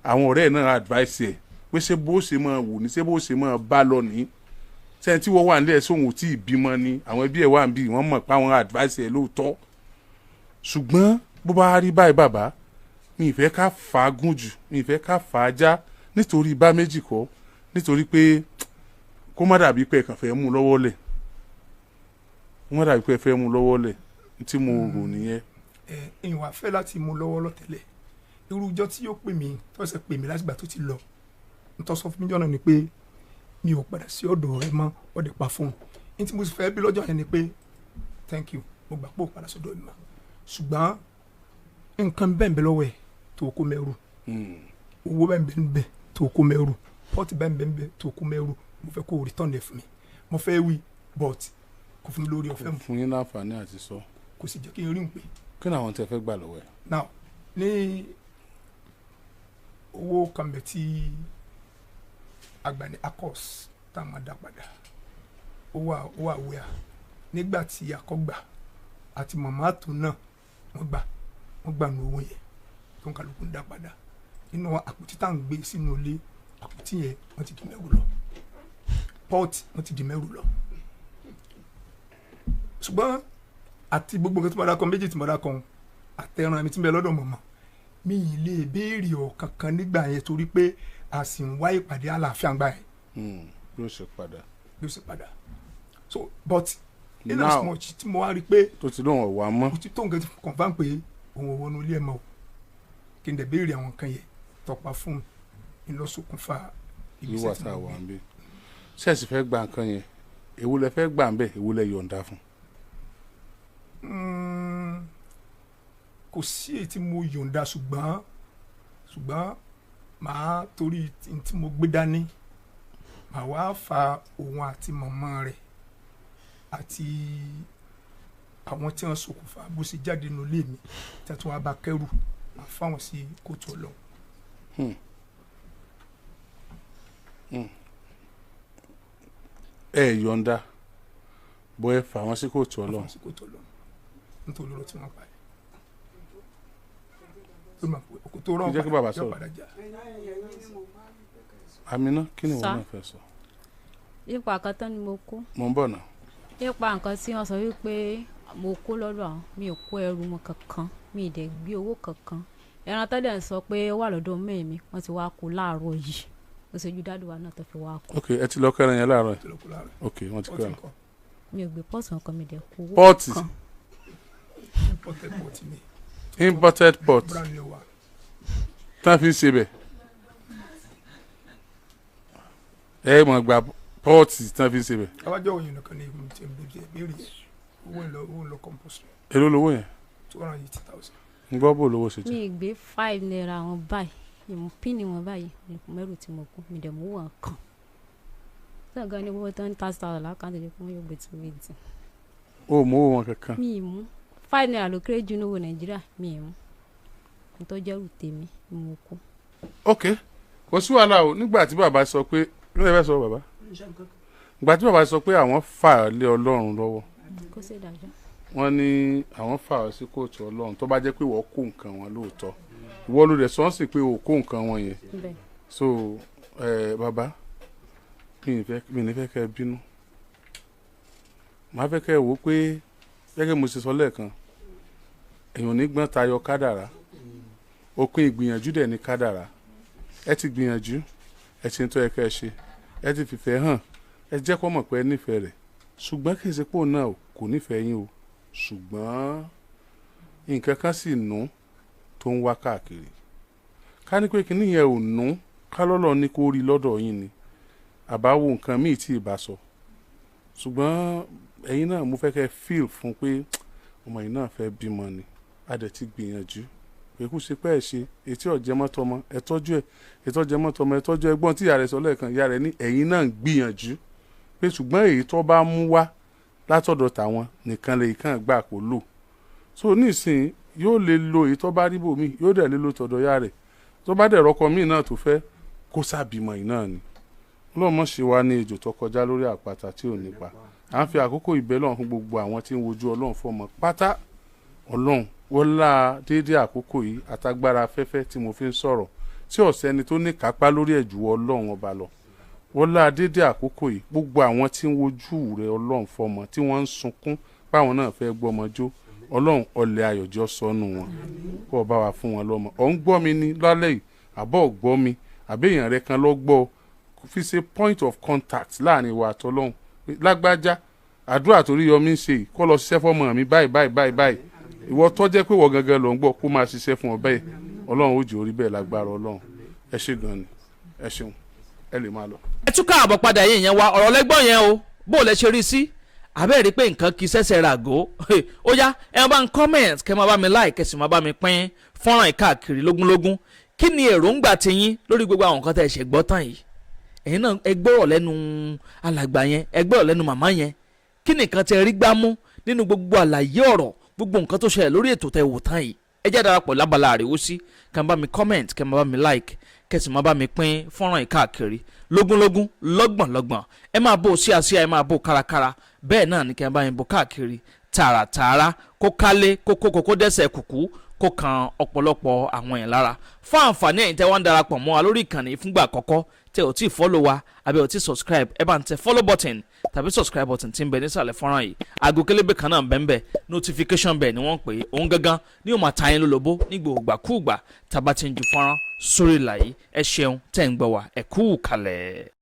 àwọn ọ̀rẹ́ ẹ̀ náà advice ẹ̀ pé ṣé bó ṣe máa wù ní ṣé bó ṣe máa bá lọ ní sẹ́ni tí wọ́n wà nílẹ̀ sóhun ò tí ì bímọ ni àwọn ẹbí ẹ̀ wà ń bí wọ́n mọ̀ pé àwọn advice ẹ̀ lóòótọ́ ṣùgbọ́n bó bá rí báyìí bàbá mi ì fẹ́ ká fà á gùn jù mi ì fẹ́ ká fà á já nítorí bá méjì kọ́ nítorí pé kó má dàbí pé ẹ̀kàn fẹ́ mú lọ́wọ́ lẹ̀ kó má dàbí pé ẹ fẹ́ mú lọ́wọ́ lẹ̀ tí mo rò nìyẹn. ìwà fẹ́ láti mú lọ́wọ́ lọ́tẹ̀lẹ̀ irú ọjọ́ tí yóò pè mí tó ṣe pè mí látìgbà tó ti lọ nítorí sọ fún mi jọ́nà ni pé mi ò padà sí ọ̀dọ̀ rẹ mọ́ ọ̀dẹ̀ pa fún un ní tí mo sì fẹ́ bí lọ́jọ́ yẹn ni pé thank you mo gbà pé ò padà sọ́dọ̀ mi mọ́ ṣùgbọ́n nǹkan bẹ́ẹ̀ lọ́wọ́ ẹ̀ tó kó mẹ́rù owó bẹ́ẹ̀ tó kó mẹ́rù pọ́ọ̀tì bẹ́ẹ̀ tó kó mẹ́rù mo fẹ́ kó o return ẹ̀ fún mi mo fẹ́ wí but kò fún mi lórí ọ̀fẹ́ mu. fún yín láǹfààní àti sọ. kò sì jẹ́ kí n rí n pé. kí ni àwọn tẹ fẹ́ gbà lọ́wọ́ ẹ̀. now ní owó kan bẹ̀ tí àgbà ní akos tá a máa dá padà owó àwẹ̀ nígbà tí akọ́gbà àti màmá àtò náà wọ́n gbà nù owó yẹn tó ń kálukú ń dá padà nínú àpótí tá à ń gbé sínú ilé àpótí yẹn wọ́n ti di mẹ́rù lọ pọ́ọ̀tì wọ́n ti di mẹ́rù lọ ṣùgbọ́n àti gbogbo nǹkan tí mo dá kan méjì tí mo dá kan àtẹ̀ràn mi tí ń bẹ lọ́dọ̀ mọ̀mọ́ mi ì lè béèrè ọ̀kankan nígbà yẹn torí pé a sì ń wá ìpàdé àlàáfíà gbà yẹn. bí ó ṣe padà. so but in as much tí mo wá rí pé tó ti lóun ọ̀wà mọ́ ó ti tó nǹkan ti confam pé òun ò wọnú ilé ẹ̀ mọ́ o kí n dẹ̀ béèrè àwọn nǹkan yẹn tọpa fún mi ńlọsọkùnfà ìgbésẹ̀ tí mo gbé. ṣẹ́ẹ̀sì fẹ́ gba nǹkan yẹn èwo lẹ fẹ́ gbà ń bẹ̀ èwo lẹ yọ̀ǹda fún. kò sí èyí tí mo yọ̀ǹda ṣùgbọ́n màá torí tí mo gbé dání màá wá fa òun àti màmá rẹ̀ àti àwọn tí wọ́n ṣokùnfà bó ṣe jáde nínú ilé mi tí wọ́n bá kẹ́rù màá fáwọn sí kóòtù Ọlọ́run. ẹ yọ̀ǹda bọ́ ẹ fà wọ́n sí kóòtù Ọlọ́run. nítorí ọ̀rọ̀ tí wọ́n pa ẹ̀. jẹ́ kí bàbá sọ̀rọ̀. Amina kí ni wọ́n náà fẹ́ sọ. ipa kan tán ni mo kó. mo ń bọ̀ náà. ipa nǹkan tí wọ́n sọ wípé mo kó lọ́dọ̀ àwọn mi ò kó ẹrù wọn kankan mi ì dẹ̀ gbé owó kankan ẹran tẹ́lẹ̀ ń sọ pé ó wà lọ́dọ̀ mẹ́rin mi wọ́n ti wá kó láàárọ̀ yìí ó ṣe ju dádùn wa náà tó fi wá kó. ok ẹ ti lọ kẹrin yẹn láàárọ̀ ok wọ́n ti kẹrin. mi ò gbé pọ́ọ̀tù kankan mi dẹ̀ kó owó pọ́ọ̀tì kan. imported pot tá a fi ń ṣe bẹ̀ ẹ mọ̀ gba pọ́ọ̀tì tá a fi ń ṣe bẹ̀. abájọ́ òyìn nìkan ní ìlú tí ẹ béèrè owó ń lọ compost. èló lówó yẹn. 280,000. ń gbọ́ bó lówó ṣe jẹ́. mi ì gbé 5 naira wọn báyìí ìmú pínì wọn báyìí mẹ́rù tí mo kú mi dẹ̀ mú wọn kàn sọ gan ni owó tó ń ta sàrọ̀ lákàtúntì lè fún yóò gbé 280. o mú owó wọn kankan. mi ì mú 5 naira ló kéré jù níwò Nàìjíríà mi ì mú nítorí jẹ́rù tèmi ni mo kú. ok kò sí wàhálà o nígbà tí bàbá sọ pé kí ló fẹ́ sọ bàbá ìgbà tí bàbá sọ pé àwọn fà lé Ọlọ́run lọ́wọ́ kó ṣe dájọ́. wọ́n ní àwọn fà ọ́ sí kóòtù Ọlọ́run tó bá jẹ́ pé wọ́n kó nǹkan wọn lóòótọ́ ìwọ ló dẹ̀ sọ́ọ́sì pé o kó nǹkan wọn yẹn so bàbá mi ní fẹ́ kẹ́ ẹ bínú màá fẹ́ kẹ́ ẹ wò ó pé gẹ́gẹ́ mo ṣe sọ lẹ́ẹ̀kan èèyàn ní gbọ́n tayọ kádàrá òpin ìgbìyànjú dẹ̀ ní kádàrá ẹ ti gbìyànjú ẹ ti ń tọ́ ẹ kẹ́ ẹ ṣe ẹ ti fìfẹ́ hàn ẹ jẹ́ kó mọ̀ pé ẹ nífẹ̀ẹ́ rẹ̀ ṣùgbọ́n kì í ṣe pé òun náà kò nífẹ̀ẹ́ yín o ṣùgbọ́n nǹkan kan sì nù tó ń wá káàkiri ká ní pé kíní yẹn ò nù ká lọ́lọ́ ní kó rí lọ́dọ̀ yín ni àbáwo nǹkan míì tí ì bá sọ ṣùgbọ́n ẹ̀yin náà mo fẹ́ kẹ́ fíìl fún pé ọmọ yìí náà fẹ́ bímọ ni a dẹ̀ ti gbìyànjú èkú ṣe pé ẹ ṣe etí ọ̀jẹ̀ mọ́tọ́mọ́ ẹ tọ́jú ẹ ètò ọ̀jẹ̀ mọ́tọ́mọ́ ẹ tọ́jú ẹgbọ́n tí ìyá rẹ̀ sọ lẹ́ẹ̀kan ìyá rẹ̀ ní ẹ̀yin náà ń gbìyànjú pé ṣùgbọ́n èyí tó bá mú wá látọ̀dọ̀ tàwọn nìkan lè kàn gbà kó lò so nísìnyí yóò lè lo èyí tó bá rí bòmí yóò dẹ̀ lè lo tọ̀dọ̀ ìyá rẹ̀ tó bá dẹ̀ rọ́kọ míì náà tó fẹ́ kó sábìmọ̀ yìí náà ni ọlọ́mọ ṣe wá ní ejò tó kọjá lórí àpáta tí ò nípa à ń fi àkókò ìbẹ́lọ̀ fún gbogbo àwọn tí ń wojú Ọlọ́run fọmọ pátá Ọlọ́run wọlá déédéé àkókò yìí àtagbára afẹ́fẹ́ tí mo fi ń sọ̀rọ̀ tí ọ̀sẹ́ni tó ní kápá lórí ẹ̀jù Ọlọ́run ọba lọ wọlá déédéé àkókò yìí gbogbo àwọn tí ń wojú rẹ Ọlọ́run fọmọ tí wọ́n ń sunkún páwọn náà fẹ́ gbọ́mọ jó Ọlọ́run ọlẹ̀ ayọ̀jọ́ sọnù wọn kó o bá wa fún wọn lọ́mọ ọ̀ ń gbọ́ mi ní lálẹ́ yìí àbọ̀ gbọ́ mi àbẹ́yàn rẹ kan lọ́ gbọ́ fi ṣe point of contact láàrin wa àtọ́lọ́hún lágbájá àdúrà torí yọmí ń ṣe kó lọ ṣiṣẹ́ fọ́mọ mi báyìí ìwọ tó jẹ́ pé wọ́n gangan ló ń gbọ́ kó máa ṣiṣẹ́ fún ọ bẹ́ẹ̀ Ọlọ́run ó jẹ́ orí bẹ́ẹ̀ lágbára Ọlọ́run ẹ ṣé gan ni ẹ ṣeun ẹ lè máa lọ. ẹ tún káàbọ̀ padà yìí yẹn wa ọ̀rọ̀ lẹ́gbọ́n yẹn o bó o lẹ ṣe rí sí àbẹ́ẹ̀ rí pé nǹkan kì í ṣẹ̀ṣẹ̀ ràgó ó yá ẹ bá ń comment kẹ́ máa bá mi like kẹ́ sì máa bá mi pín fọ́nrán ìkáàkiri lógúnlógún kí ni èròǹgbà tiyín lórí gbogbo àwọn nǹkan tẹ́ ẹ ṣe gbọ́ tán yìí ẹ̀yin náà ẹ gbọ́rọ̀ lẹ́nu alàgbà yẹn ẹ gbọ́rọ̀ lẹ́nu màmá yẹn kí nìkan tẹ́ rí gbámú nínú gbogbo àlàyé ọ̀rọ̀ gbogbo nǹkan tó ṣẹlẹ̀ lórí ètò tẹ́ wò tán yìí ẹ jẹ́ darapọ̀ lábala àríwó sí kẹ́ bá mi comment kẹ́ máa bá mi like kẹ́ sì máa bá mi pín fọ́nrán ìkáàkiri lógúnlógún lọ́gbọ̀nlọ́gbọ̀n ẹ máa bó síàsíà ẹ máa bó kárakára bẹ́ẹ̀ náà ni kẹ́ bá mi bó káàkiri tààràtààrà kó kálé kó dẹ́sẹ̀ kùkú kó kan ọ̀pọ̀lọpọ̀ àwọn èèyàn lára fún àǹfààní ẹ̀yin tẹ́ wá ń darapọ̀ mọ́ wa lórí ìkànnì fúngbà àkọ́kọ́ tẹ́ ò tí ì follow wa àbí ò tí ì subscribe ẹ bá ń tẹ follow button tàbí subscribe button tí ń bẹ nísàlẹ̀ fọ́nrán yìí aago kélébé kan náà ń bẹ notification bell ni wọ́n pè é òun gangan ni ó máa ta yín lólobó nígbògbàkúùgbà tá a bá ti ń ju fọ́nrán sórí ìlà yìí ẹ ṣeun tẹ́ ń gbọ́ wa ẹ kú kalẹ̀.